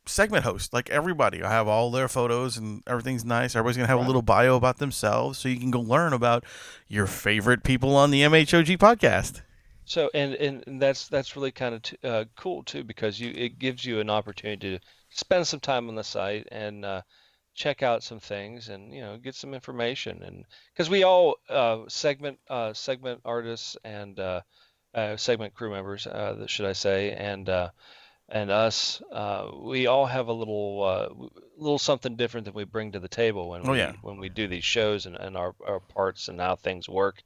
segment hosts. Like everybody, I have all their photos and everything's nice. Everybody's gonna have a little bio about themselves, so you can go learn about your favorite people on the MHOG podcast. So and that's really kind of cool too, because it gives you an opportunity to spend some time on the site and check out some things and get some information, and because we all segment artists and segment crew members, should I say, and us, we all have a little something different that we bring to the table when we do these shows and our parts and how things work.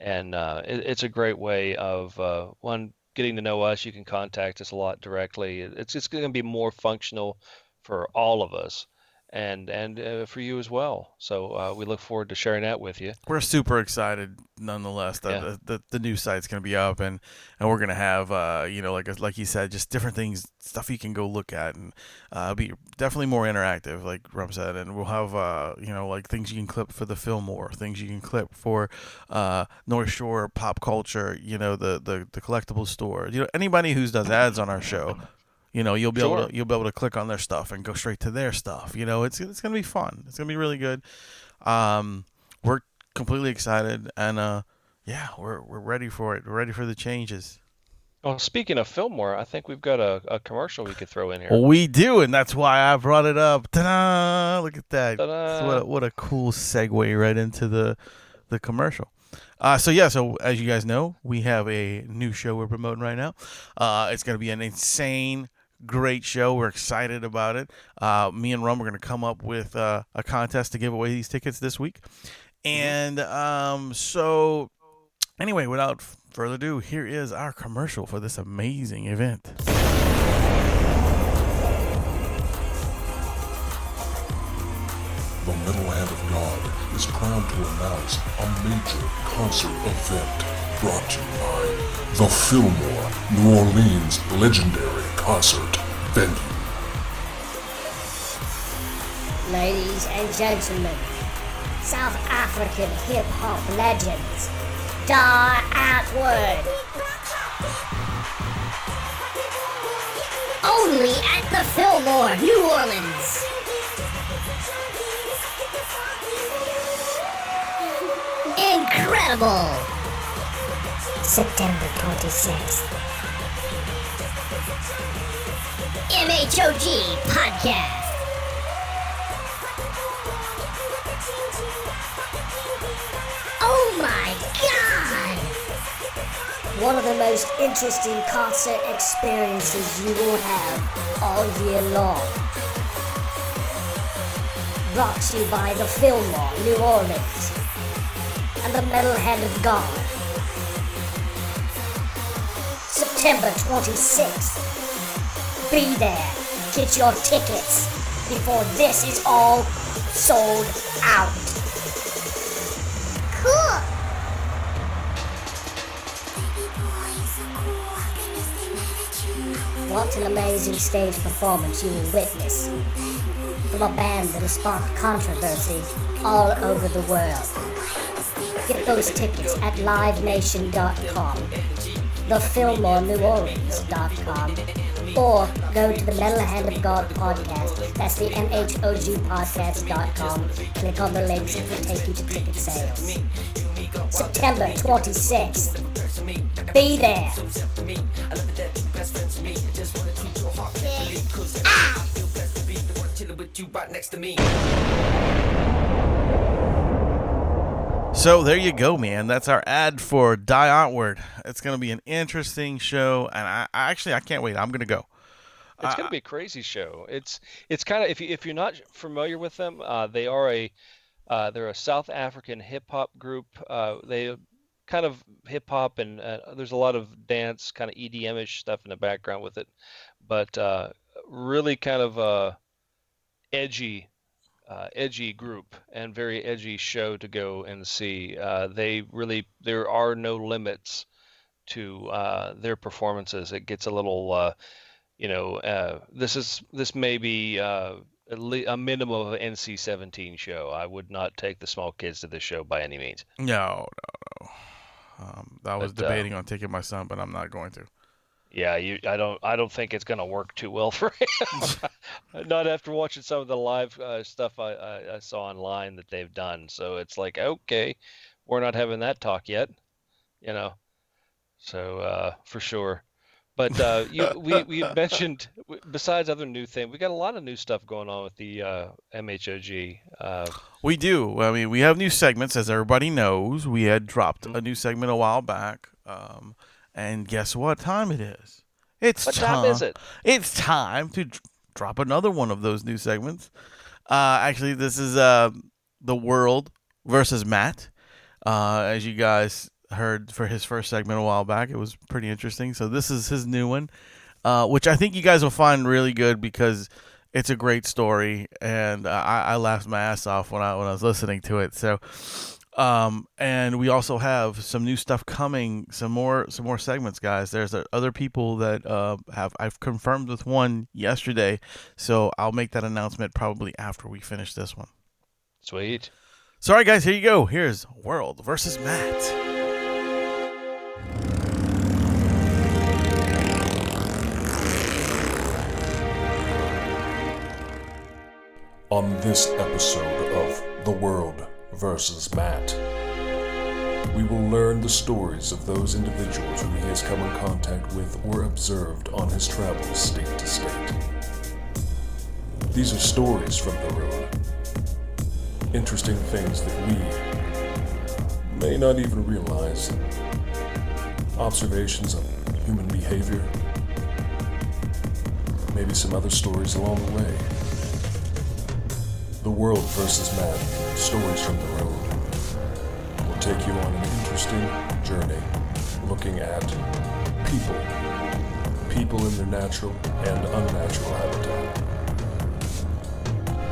And it's a great way of one, getting to know us. You can contact us a lot directly. It's going to be more functional for all of us, and for you as well. So we look forward to sharing that with you. We're super excited, nonetheless. The new site's going to be up, and we're going to have like you said, just different things, stuff you can go look at, and be definitely more interactive, like Rum said. And we'll have like things you can clip for the Fillmore, things you can clip for North Shore pop culture. The collectible store. Anybody who does ads on our show. You'll be able to click on their stuff and go straight to their stuff. It's gonna be fun. It's gonna be really good. We're completely excited, and we're ready for it. We're ready for the changes. Well, speaking of Fillmore, I think we've got a commercial we could throw in here. We do, and that's why I brought it up. Ta-da! Look at that. Ta-da! What a cool segue right into the commercial. So as you guys know, we have a new show we're promoting right now. It's going to be an insane, great show. We're excited about it. Me and Rum are going to come up with a contest to give away these tickets this week. And so anyway, without further ado, here is our commercial for this amazing event. The Metal Hand of God is proud to announce a major concert event brought to you by the Fillmore, New Orleans legendary concert venue. Ladies and gentlemen, South African hip-hop legends, Die Outward. Only at the Fillmore, New Orleans. Incredible! September 26th. MHOG Podcast. Oh my God! one of the most interesting concert experiences you will have all year long. Brought to you by the Fillmore, New Orleans, and the Metal Hand of God. September 26th. Be there. Get your tickets before this is all sold out. Cool. What an amazing stage performance you will witness from a band that has sparked controversy all over the world. Get those tickets at livenation.com, thefillmoreneworleans.com, or go to the Metal Hand of God podcast. That's the MHOG podcast.com. Click on the links, it will take you to ticket sales. September 26th. Be there. So there you go, man. That's our ad for Die Onward. It's going to be an interesting show, and I can't wait. I'm going to go. It's going to be a crazy show. It's kind of, if you're not familiar with them, they're a South African hip hop group. They kind of hip hop, and there's a lot of dance, kind of EDM-ish stuff in the background with it, but really kind of edgy group and very edgy show to go and see. There are no limits to their performances. It gets a little, this may be a minimum of an NC-17 show. I would not take the small kids to this show by any means. No. I was debating on taking my son, but I'm not going to. Yeah, I don't think it's going to work too well for him. Not after watching some of the live stuff I saw online that they've done. So it's like, okay, we're not having that talk yet, So for sure. But we mentioned, besides other new things, we got a lot of new stuff going on with the MHOG. We do. I mean, we have new segments, as everybody knows. We had dropped a new segment a while back. And guess what time it is? What time is it? It's time to drop another one of those new segments. Actually, this is The World versus Matt. As you guys heard for his first segment a while back, it was pretty interesting. So this is his new one, which I think you guys will find really good because it's a great story, and I laughed my ass off when I was listening to it. So. And we also have some new stuff coming, some more segments, guys. There's other people that I've confirmed with one yesterday, so I'll make that announcement probably after we finish this one. Sweet. So, all right, guys, here you go. Here's World versus Matt. On this episode of The World versus Matt, we will learn the stories of those individuals whom he has come in contact with or observed on his travels state to state. These are stories from the road. Interesting things that we may not even realize. Observations of human behavior. Maybe some other stories along the way. The World versus Matt, stories from the road, will take you on an interesting journey looking at people in their natural and unnatural habitat.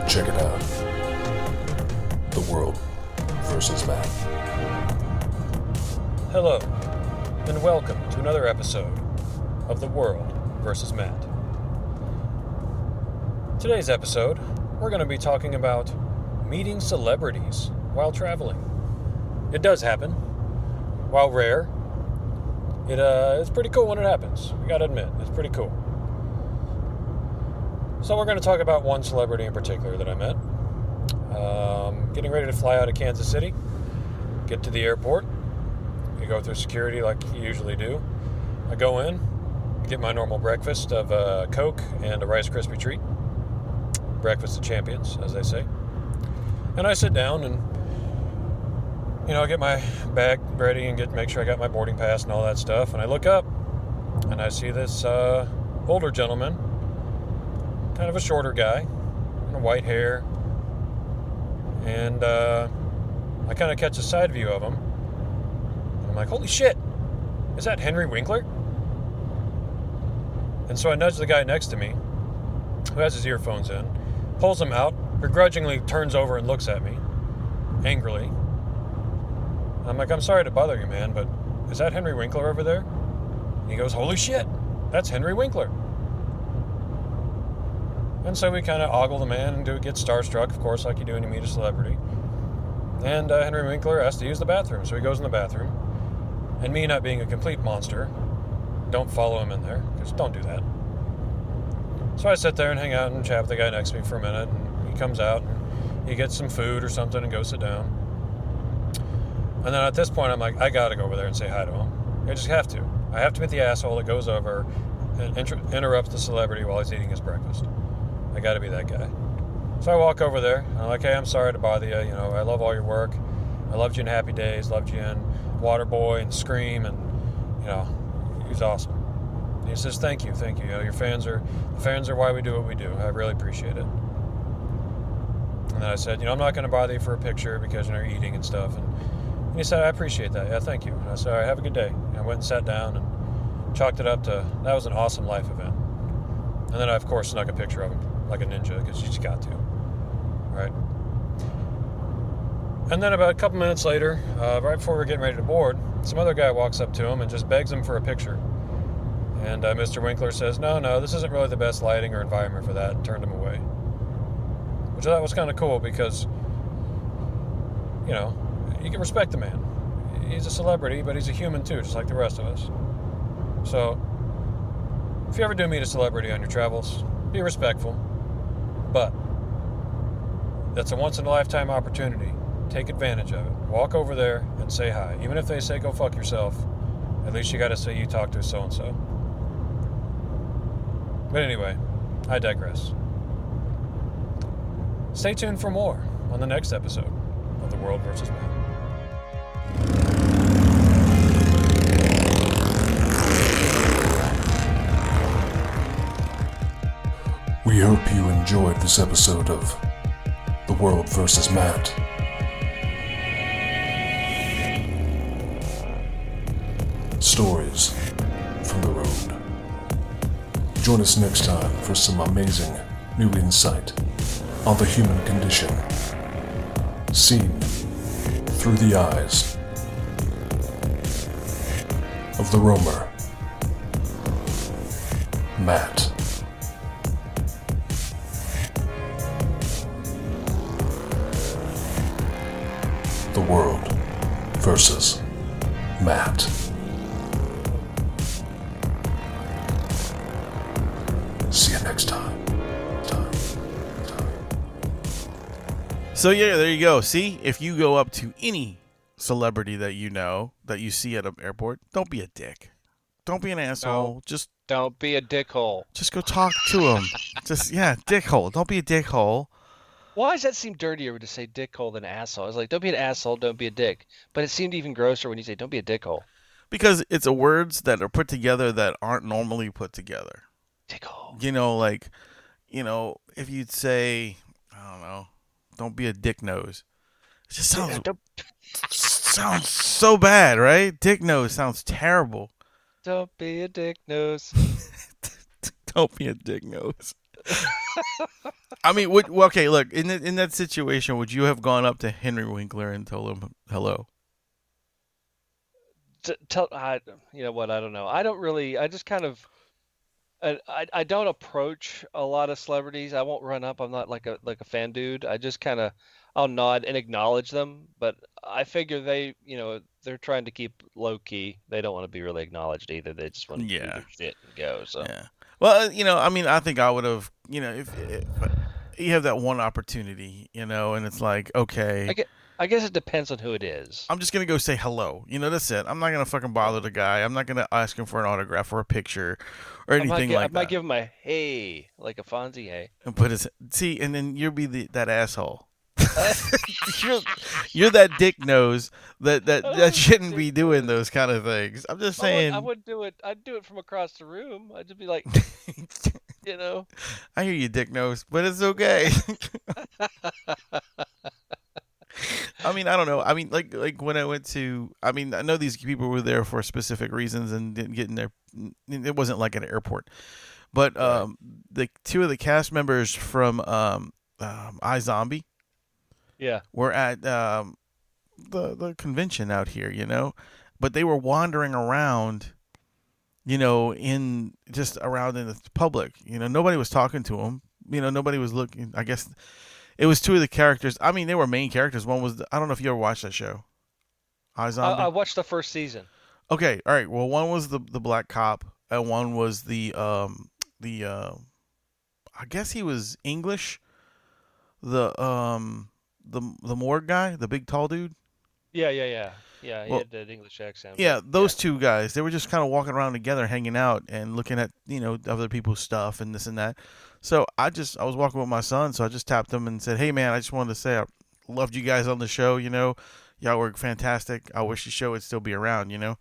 Check it out. The World versus Matt. Hello, and welcome to another episode of The World versus Matt. Today's episode, we're going to be talking about meeting celebrities while traveling. It does happen. While rare, it's pretty cool when it happens. We got to admit, it's pretty cool. So we're going to talk about one celebrity in particular that I met. Getting ready to fly out of Kansas City, get to the airport. You go through security like you usually do. I go in, get my normal breakfast of a Coke and a Rice Krispie treat. Breakfast of champions, as they say. And I sit down, and I get my bag ready and make sure I got my boarding pass and all that stuff. And I look up and I see this older gentleman, kind of a shorter guy, white hair. And I kind of catch a side view of him. And I'm like, holy shit, is that Henry Winkler? And so I nudge the guy next to me, who has his earphones in, pulls them out, begrudgingly turns over and looks at me, angrily. And I'm like, I'm sorry to bother you, man, but is that Henry Winkler over there? And he goes, holy shit, that's Henry Winkler. And so we kind of ogle the man and get starstruck, of course, like you do when you meet a celebrity. And Henry Winkler has to use the bathroom, so he goes in the bathroom. And me, not being a complete monster, don't follow him in there, because don't do that. So I sit there and hang out and chat with the guy next to me for a minute, and he comes out, and he gets some food or something and goes sit down. And then at this point, I'm like, I gotta go over there and say hi to him. I just have to. I have to meet the asshole that goes over and interrupts the celebrity while he's eating his breakfast. I gotta be that guy. So I walk over there, and I'm like, hey, I'm sorry to bother you. I love all your work. I loved you in Happy Days, loved you in Waterboy and Scream, and, he was awesome. And he says, thank you. The fans are why we do what we do. I really appreciate it. And then I said, I'm not going to bother you for a picture because you're eating and stuff. And he said, I appreciate that. Yeah, thank you. And I said, all right, have a good day. And I went and sat down and chalked it up to, that was an awesome life event. And then I, of course, snuck a picture of him like a ninja because you just got to. Right? And then about a couple minutes later, right before we're getting ready to board, some other guy walks up to him and just begs him for a picture. And Mr. Winkler says, no, this isn't really the best lighting or environment for that, and turned him away. Which I thought was kind of cool because, you can respect the man. He's a celebrity, but he's a human too, just like the rest of us. So, if you ever do meet a celebrity on your travels, be respectful. But that's a once-in-a-lifetime opportunity. Take advantage of it. Walk over there and say hi. Even if they say go fuck yourself, at least you got to say you talked to so-and-so. But anyway, I digress. Stay tuned for more on the next episode of The World vs. Man. We hope you enjoyed this episode of The World vs. Matt. Stories from the road. Join us next time for some amazing new insight on the human condition, seen through the eyes of the roamer, Matt. The World versus Matt. See you next time. So yeah, there you go. See, if you go up to any celebrity that you see at an airport, don't be a dick. Don't be an asshole. No, just don't be a dickhole. Just go talk to him. Dickhole. Don't be a dickhole. Why does that seem dirtier to say dickhole than asshole? It's like, don't be an asshole, don't be a dick. But it seemed even grosser when you say, don't be a dickhole. Because it's words that are put together that aren't normally put together. Dickhole. If you'd say, I don't know, don't be a dick nose. It just sounds so bad, right? Dick nose sounds terrible. Don't be a dick nose. Don't be a dick nose. I mean, look, in that situation, would you have gone up to Henry Winkler and told him hello? You know what? I don't know. I don't really. I just kind of. I don't approach a lot of celebrities. I won't run up. I'm not like a fan dude. I just kind of I'll nod and acknowledge them. But I figure they're trying to keep low key. They don't want to be really acknowledged either. They just want to do their shit and go. So yeah. Well, I think I would have. If you have that one opportunity, and it's like, okay. I guess it depends on who it is. I'm just going to go say hello. That's it. I'm not going to fucking bother the guy. I'm not going to ask him for an autograph or a picture or anything like that. I might give him a hey, like a Fonzie hey. And and then you'll be that asshole. you're that dick nose that shouldn't be doing those kind of things. I'm just saying. I wouldn't do it. I'd do it from across the room. I'd just be like, you know. I hear you, dick nose, but it's okay. I mean, I don't know. I mean, like when I went to, I mean, I know these people were there for specific reasons and didn't get in there. It wasn't like an airport, but the two of the cast members from iZombie, were at the convention out here, but they were wandering around, in just around in the public. Nobody was talking to them. Nobody was looking. I guess. It was two of the characters. I mean, they were main characters. One was I don't know if you ever watched that show. iZombie. I watched the first season. Okay, all right. Well, one was the black cop, and one was the I guess he was English. The morgue guy, the big tall dude. Yeah. Yeah, he had that English accent. Yeah, those two guys. They were just kind of walking around together, hanging out, and looking at other people's stuff and this and that. So I was walking with my son, so I just tapped him and said, "Hey man, I just wanted to say I loved you guys on the show. Y'all were fantastic. I wish the show would still be around. And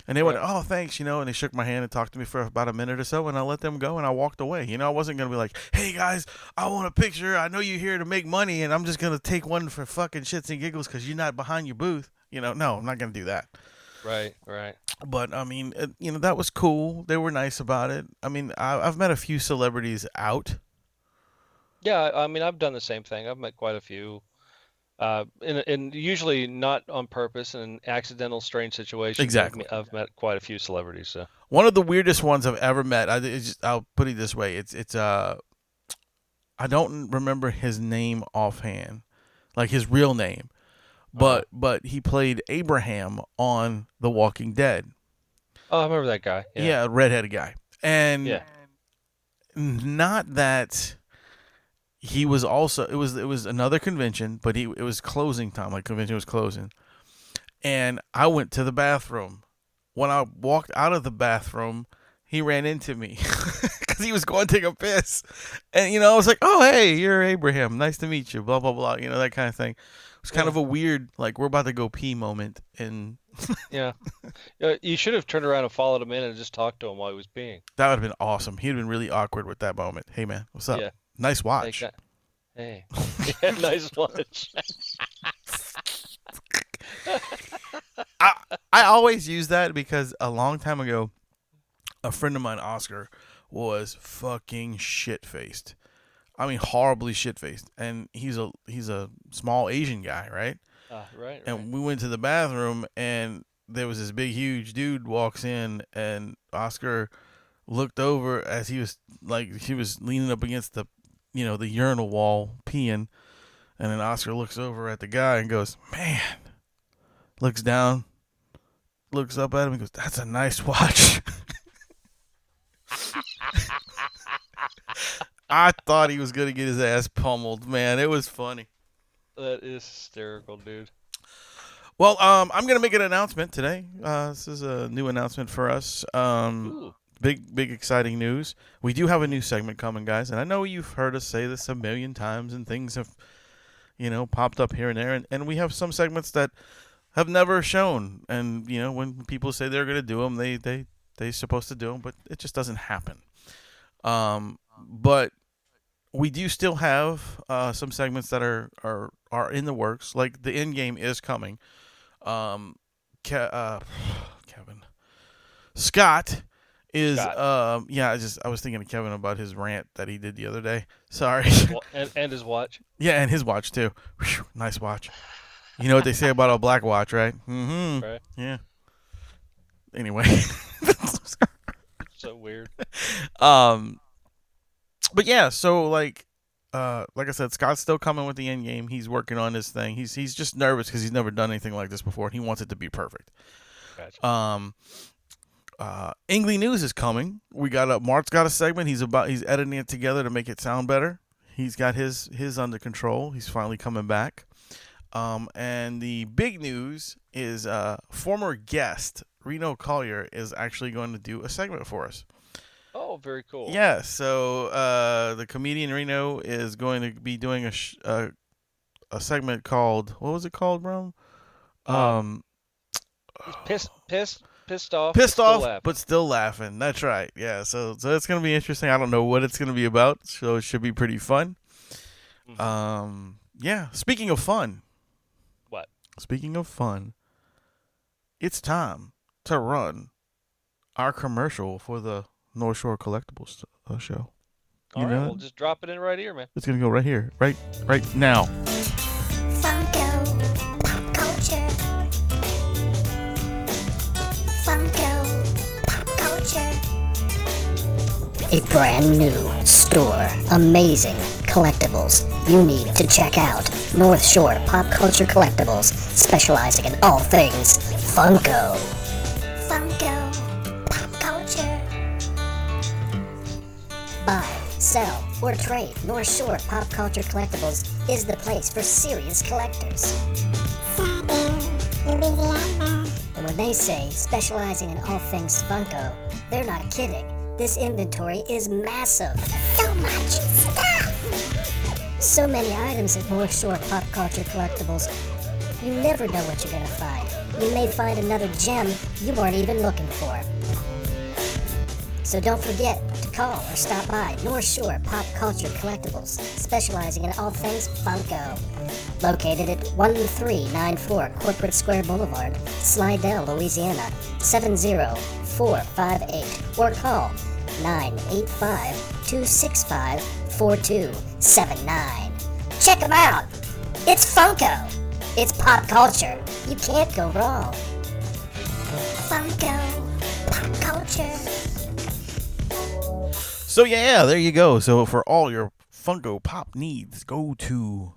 they went, "Oh, thanks," and they shook my hand and talked to me for about a minute or so, and I let them go and I walked away. I wasn't gonna be like, "Hey guys, I want a picture. I know you're here to make money, and I'm just gonna take one for fucking shits and giggles because you're not behind your booth." No, I'm not gonna do that. Right. But I mean, that was cool. They were nice about it. I mean, I've met a few celebrities out. Yeah, I mean, I've done the same thing. I've met quite a few, and usually not on purpose, in an accidental, strange situations. Exactly. I've met quite a few celebrities. So one of the weirdest ones I've ever met. I'll put it this way. It's I don't remember his name offhand, like his real name. But he played Abraham on The Walking Dead. Oh, I remember that guy. Yeah, redheaded guy. And not that he was also it was another convention, but it was closing time, like convention was closing. And I went to the bathroom. When I walked out of the bathroom, he ran into me because he was going to take a piss. And, I was like, "Oh, hey, you're Abraham. Nice to meet you." Blah, blah, blah. That kind of thing. It was kind of a weird, like, we're about to go pee moment. And yeah. You should have turned around and followed him in and just talked to him while he was peeing. That would have been awesome. He'd been really awkward with that moment. "Hey, man, what's up? Yeah. Nice watch." Hey. Yeah, nice watch. I always use that because a long time ago, a friend of mine, Oscar, was fucking shit-faced. I mean, horribly shit-faced. And he's a small Asian guy, right? Right. And we went to the bathroom, and there was this big, huge dude walks in, and Oscar looked over as he was leaning up against the urinal wall peeing. And then Oscar looks over at the guy and goes, "Man," looks down, looks up at him and goes, "That's a nice watch." I thought he was going to get his ass pummeled, man. It was funny. That is hysterical, dude. Well, I'm going to make an announcement today. This is a new announcement for us. Big, exciting news. We do have a new segment coming, guys. And I know you've heard us say this a million times, and things have, popped up here and there. And we have some segments that have never shown. And, when people say they're going to do them, they're supposed to do them, but it just doesn't happen. But we do still have some segments that are in the works. Like the end game is coming. Scott is I was thinking of Kevin about his rant that he did the other day. Sorry. And his watch. Yeah, and his watch too. Whew, nice watch. You know what they say about a black watch, right? Mm-hmm. Right. Yeah. Anyway. So weird. But yeah, so like I said, Scott's still coming with the end game. He's working on this thing. He's just nervous because he's never done anything like this before, and he wants it to be perfect. Gotcha. Ingly News is coming. Mark's got a segment. He's editing it together to make it sound better. He's got his under control. He's finally coming back. And the big news is former guest Reno Collier is actually going to do a segment for us. Oh, very cool. Yeah, so the comedian Reno is going to be doing a segment called, what was it called, Rum? He's pissed off, but still laughing. That's right. Yeah. So it's gonna be interesting. I don't know what it's gonna be about, so it should be pretty fun. Mm-hmm. Yeah. Speaking of fun. What? Speaking of fun, it's time to run our commercial for the North Shore Collectibles show. All right, we'll just drop it in right here, man. It's gonna go right here, right now. Funko pop culture. Funko pop culture. A brand new store. Amazing collectibles you need to check out. North Shore Pop Culture Collectibles, specializing in all things Funko. Funko pop culture. Buy, sell, or trade. North Shore Pop Culture Collectibles is the place for serious collectors. And when they say specializing in all things Funko, they're not kidding. This inventory is massive. So much stuff! So many items at North Shore Pop Culture Collectibles. You never know what you're gonna find. You may find another gem you weren't even looking for. So don't forget to call or stop by North Shore Pop Culture Collectibles, specializing in all things Funko. Located at 1394 Corporate Square Boulevard, Slidell, Louisiana, 70458, or call 985-265-4279. Check them out! It's Funko! It's pop culture. You can't go wrong. Funko Pop Culture. So yeah, there you go. So for all your Funko Pop needs, go to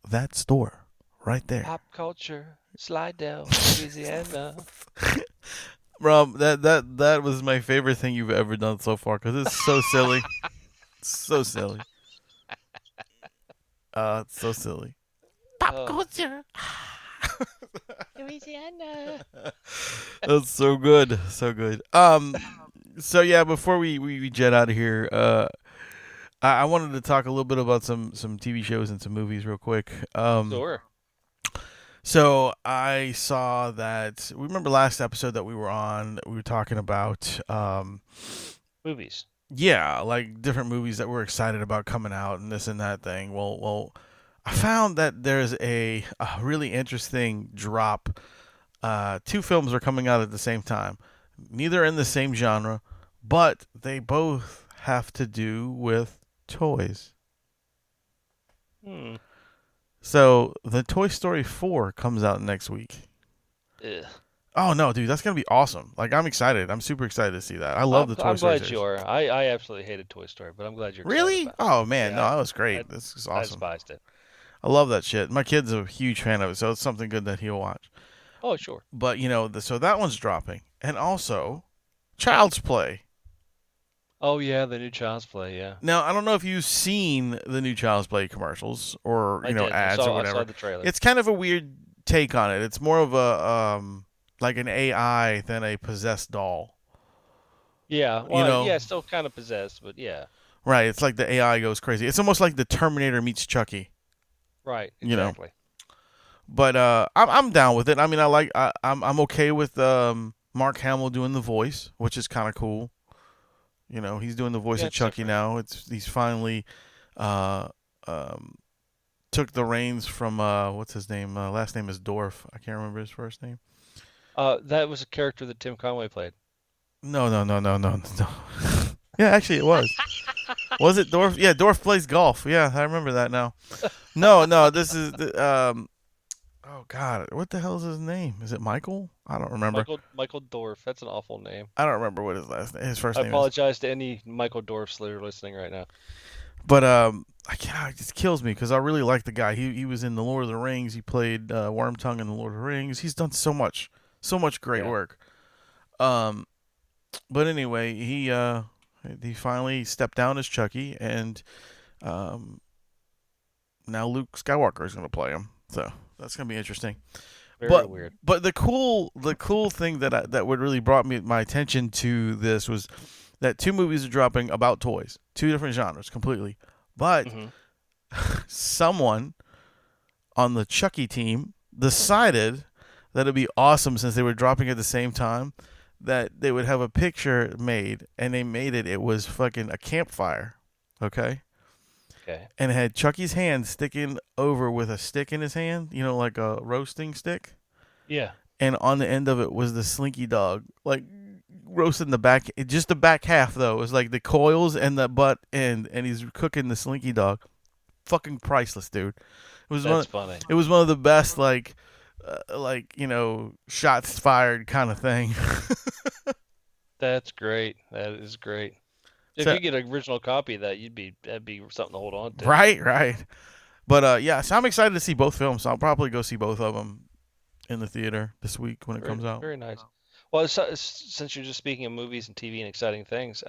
that store right there. Pop culture, Slidell, Louisiana. Rob, that was my favorite thing you've ever done so far because it's so silly, so silly. It's so silly. Pop culture, Louisiana. That's so good, so good. So yeah, before we jet out of here, I wanted to talk a little bit about some TV shows and some movies real quick. Sure. So I saw that. Remember last episode that we were on? We were talking about Movies. Yeah, like different movies that we're excited about coming out and this and that thing. Well, I found that there's a really interesting drop. Two films are coming out at the same time. Neither in the same genre, but they both have to do with toys. So, the Toy Story 4 comes out next week. Ugh. Oh, no, dude, that's going to be awesome. Like, I'm excited. I'm super excited to see that. I love the Toy Story series. I'm glad you are. I absolutely hated Toy Story, but I'm glad you're Really? excited about it. Oh, man, no, that was great. This is awesome. I despised it. I love that shit. My kid's a huge fan of it, so it's something good that he'll watch. Oh, sure. But, so that one's dropping. And also, Child's Play. Oh, yeah, the new Child's Play, yeah. Now, I don't know if you've seen the new Child's Play commercials or, ads or whatever. I saw the trailer. It's kind of a weird take on it. It's more of a, like an AI than a possessed doll. Yeah, well, yeah, it's still kind of possessed, but yeah. Right, it's like the AI goes crazy. It's almost like the Terminator meets Chucky. Right, exactly. But I'm down with it. I mean, I'm okay with Mark Hamill doing the voice, which is kind of cool. He's doing the voice of Chucky now. He's finally took the reins from what's his name? Last name is Dorf. I can't remember his first name. That was a character that Tim Conway played. No. Yeah, actually it was. Was it Dorf? Yeah, Dorf plays golf. Yeah, I remember that now. No, this is oh God, what the hell is his name? Is it Michael? I don't remember. Michael Dorf. That's an awful name. I don't remember what his first name is. I apologize to any Michael Dorfs that are listening right now. But it just kills me because I really like the guy. He was in The Lord of the Rings. He played Wormtongue in The Lord of the Rings. He's done so much great work. But anyway, he finally stepped down as Chucky, and now Luke Skywalker is going to play him. So that's going to be interesting. Very weird. But the cool thing that would really brought my attention to this was that two movies are dropping about toys, two different genres completely. But someone on the Chucky team decided that it'd be awesome, since they were dropping at the same time, that they would have a picture made, and they made it. It was fucking a campfire, okay? Okay. And it had Chucky's hand sticking over with a stick in his hand, like a roasting stick. Yeah. And on the end of it was the Slinky dog, like roasting the back, just the back half though. It was like the coils and the butt end, and he's cooking the Slinky dog. Fucking priceless, dude. That's funny. It was one of the best, shots fired kind of thing. That's great. That is great. If you get an original copy of that, that'd be something to hold on to. Right. But so I'm excited to see both films. I'll probably go see both of them in the theater this week when it comes out. Very nice. Well, since you're just speaking of movies and TV and exciting things,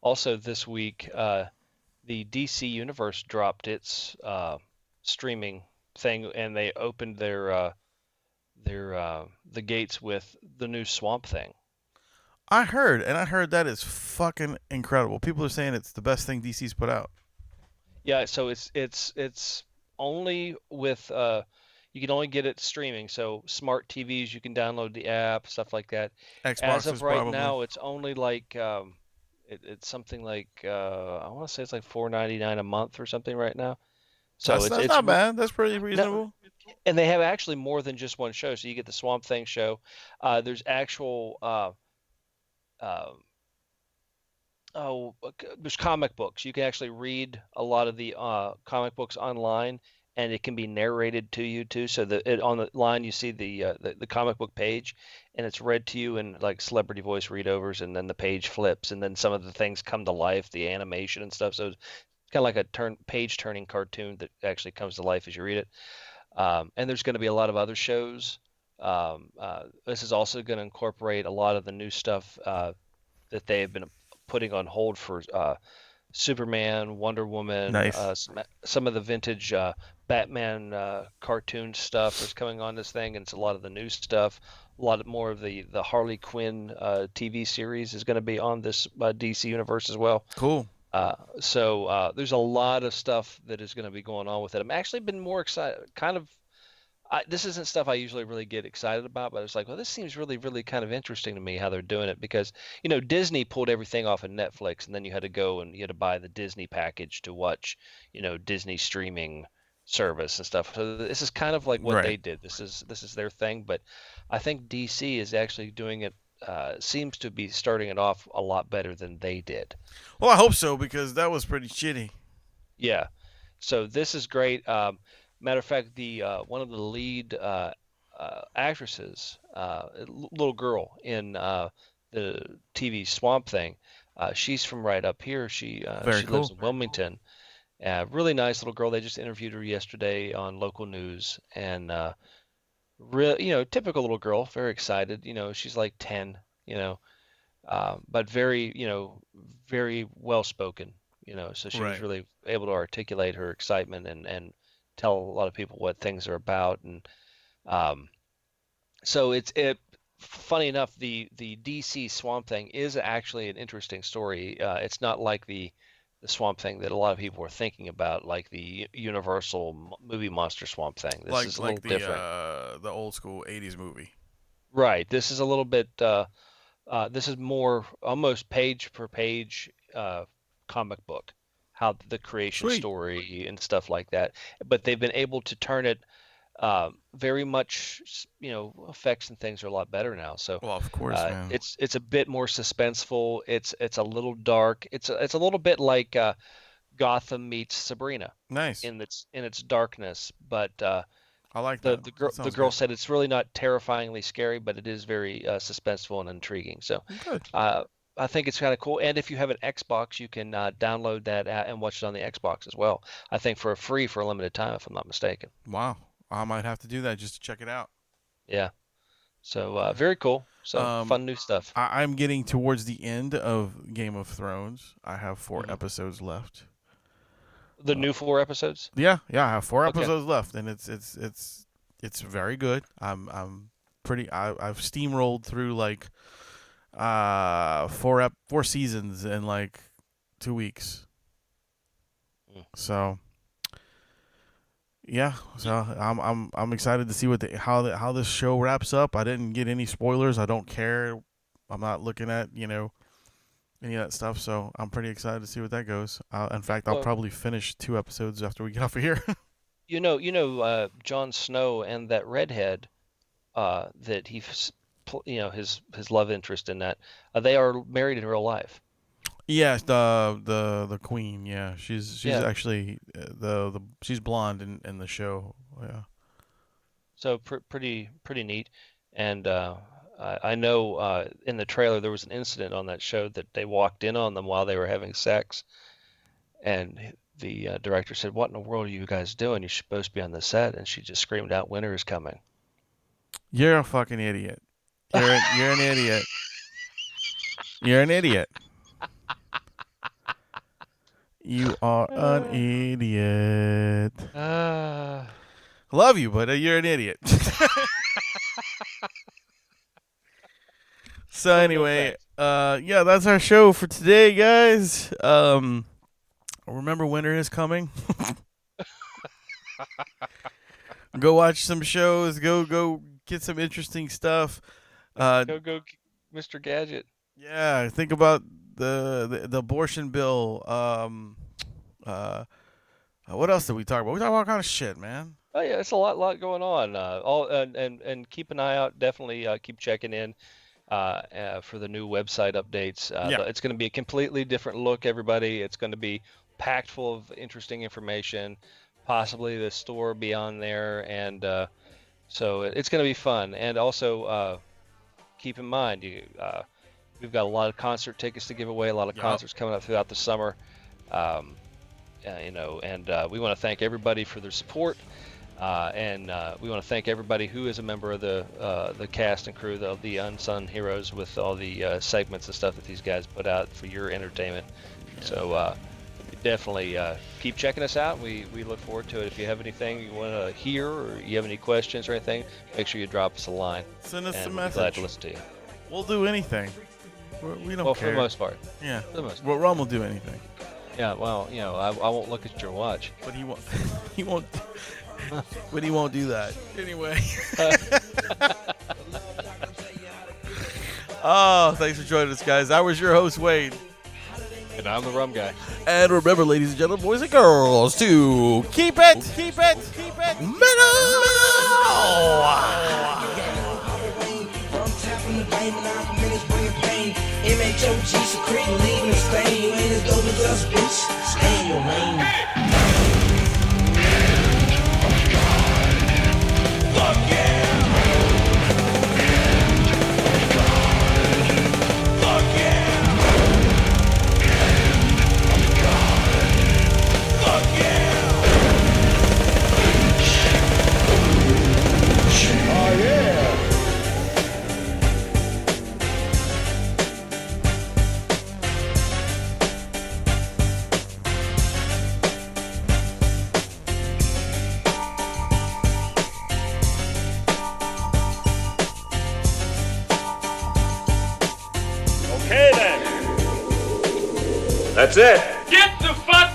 also this week, the DC Universe dropped its streaming thing, and they opened the gates with the new Swamp Thing. I heard that is fucking incredible. People are saying it's the best thing DC's put out. Yeah, so it's only with you can only get it streaming. So smart TVs, you can download the app, stuff like that. Xbox As of right probably. now, it's only like it's something like I want to say it's like $4.99 a month or something right now. So that's not bad. That's pretty reasonable. No, and they have actually more than just one show. So you get the Swamp Thing show. There's actual there's comic books. You can actually read a lot of the comic books online, and it can be narrated to you too. So on the line you see the comic book page, and it's read to you in like celebrity voice readovers, and then the page flips, and then some of the things come to life, the animation and stuff. So it's kind of like a page turning cartoon that actually comes to life as you read it. And there's going to be a lot of other shows. This is also going to incorporate a lot of the new stuff that they have been putting on hold for Superman, Wonder Woman, nice. Some of the vintage Batman cartoon stuff is coming on this thing, and it's a lot of the new stuff. A lot more of the Harley Quinn TV series is going to be on this DC universe as well. Cool. So there's a lot of stuff that is going to be going on with it. I'm actually been more excited, this isn't stuff I usually really get excited about, but it's like, well, this seems really, really kind of interesting to me how they're doing it, because, Disney pulled everything off of Netflix, and then you had to go and you had to buy the Disney package to watch, Disney streaming service and stuff. So this is kind of like what they did. This is their thing, but I think DC is actually doing it, seems to be starting it off a lot better than they did. Well, I hope so, because that was pretty shitty. Yeah. So this is great. Matter of fact, the one of the lead actresses, little girl in the TV Swamp Thing, she's from right up here. She lives in Wilmington. Really nice little girl. They just interviewed her yesterday on local news, and typical little girl, very excited. She's like 10, but very, very well spoken. So she was really able to articulate her excitement and tell a lot of people what things are about. And so it's funny enough, the DC Swamp Thing is actually an interesting story. It's not like the Swamp Thing that a lot of people were thinking about, like the Universal movie monster Swamp Thing. This is a little different. The old school 80s movie. Right. This is a little bit this is more almost page per page comic book, how the creation story and stuff like that. But they've been able to turn it very much, effects and things are a lot better now. So well, of course, man. It's a bit more suspenseful. It's a little dark. It's a little bit like Gotham meets Sabrina. Nice in its darkness, but I like that. The girl said it's really not terrifyingly scary, but it is very suspenseful and intriguing. So good. I think it's kind of cool. And if you have an Xbox, you can download that and watch it on the Xbox as well. I think for a limited time, if I'm not mistaken. Wow. I might have to do that just to check it out. Yeah. So very cool. So fun new stuff. I'm getting towards the end of Game of Thrones. I have 4 episodes left. The new 4 episodes? Yeah. I have 4 episodes left, and it's very good. I've steamrolled through like 4 seasons in like 2 weeks. So Yeah, so I'm excited to see how this show wraps up. I didn't get any spoilers. I don't care. I'm not looking at any of that stuff. So I'm pretty excited to see what that goes. In fact, I'll probably finish 2 episodes after we get off of here. Jon Snow and that redhead, that his love interest in that, they are married in real life. Yeah, the queen. Yeah, she's actually she's blonde in the show. Yeah. So pretty neat, and I know in the trailer there was an incident on that show that they walked in on them while they were having sex, and the director said, "What in the world are you guys doing? You're supposed to be on the set," and she just screamed out, "Winter is coming." You're a fucking idiot. You're an idiot. You're an idiot. You are an idiot. Love you, but you're an idiot. So anyway, yeah, that's our show for today, guys. Remember, winter is coming. Go watch some shows. Go get some interesting stuff. Go, Mr. Gadget. Yeah, think about the abortion bill. What else did we talk about? We talked about all kind of shit, man. Oh yeah, it's a lot going on. And keep an eye out. Definitely keep checking in for the new website updates. It's going to be a completely different look, everybody. It's going to be packed full of interesting information. Possibly the store be on there, and so it's going to be fun. And also keep in mind, we've got a lot of concert tickets to give away. A lot of concerts coming up throughout the summer. And we want to thank everybody for their support. And we want to thank everybody who is a member of the cast and crew, the unsung heroes, with all the segments and stuff that these guys put out for your entertainment. Yeah. So definitely keep checking us out. We look forward to it. If you have anything you want to hear, or you have any questions or anything, make sure you drop us a line. Send us a message. We'll be glad to listen to you. We'll do anything. We don't care. For the most part. Yeah. For the most part. Well, Rum will do anything. Yeah. Well, I won't look at your watch. But he won't. He won't. But he won't do that. Anyway. Oh, thanks for joining us, guys. I was your host, Wade. And I'm the Rum Guy. And remember, ladies and gentlemen, boys and girls, to keep it metal! MHOG secreting, leaving a stain. You ain't as dope as us, bitch. Stay in your lane. Fuck yeah! Fuck yeah! Fuck yeah! Oh yeah! Okay then. That's it. Get the fuck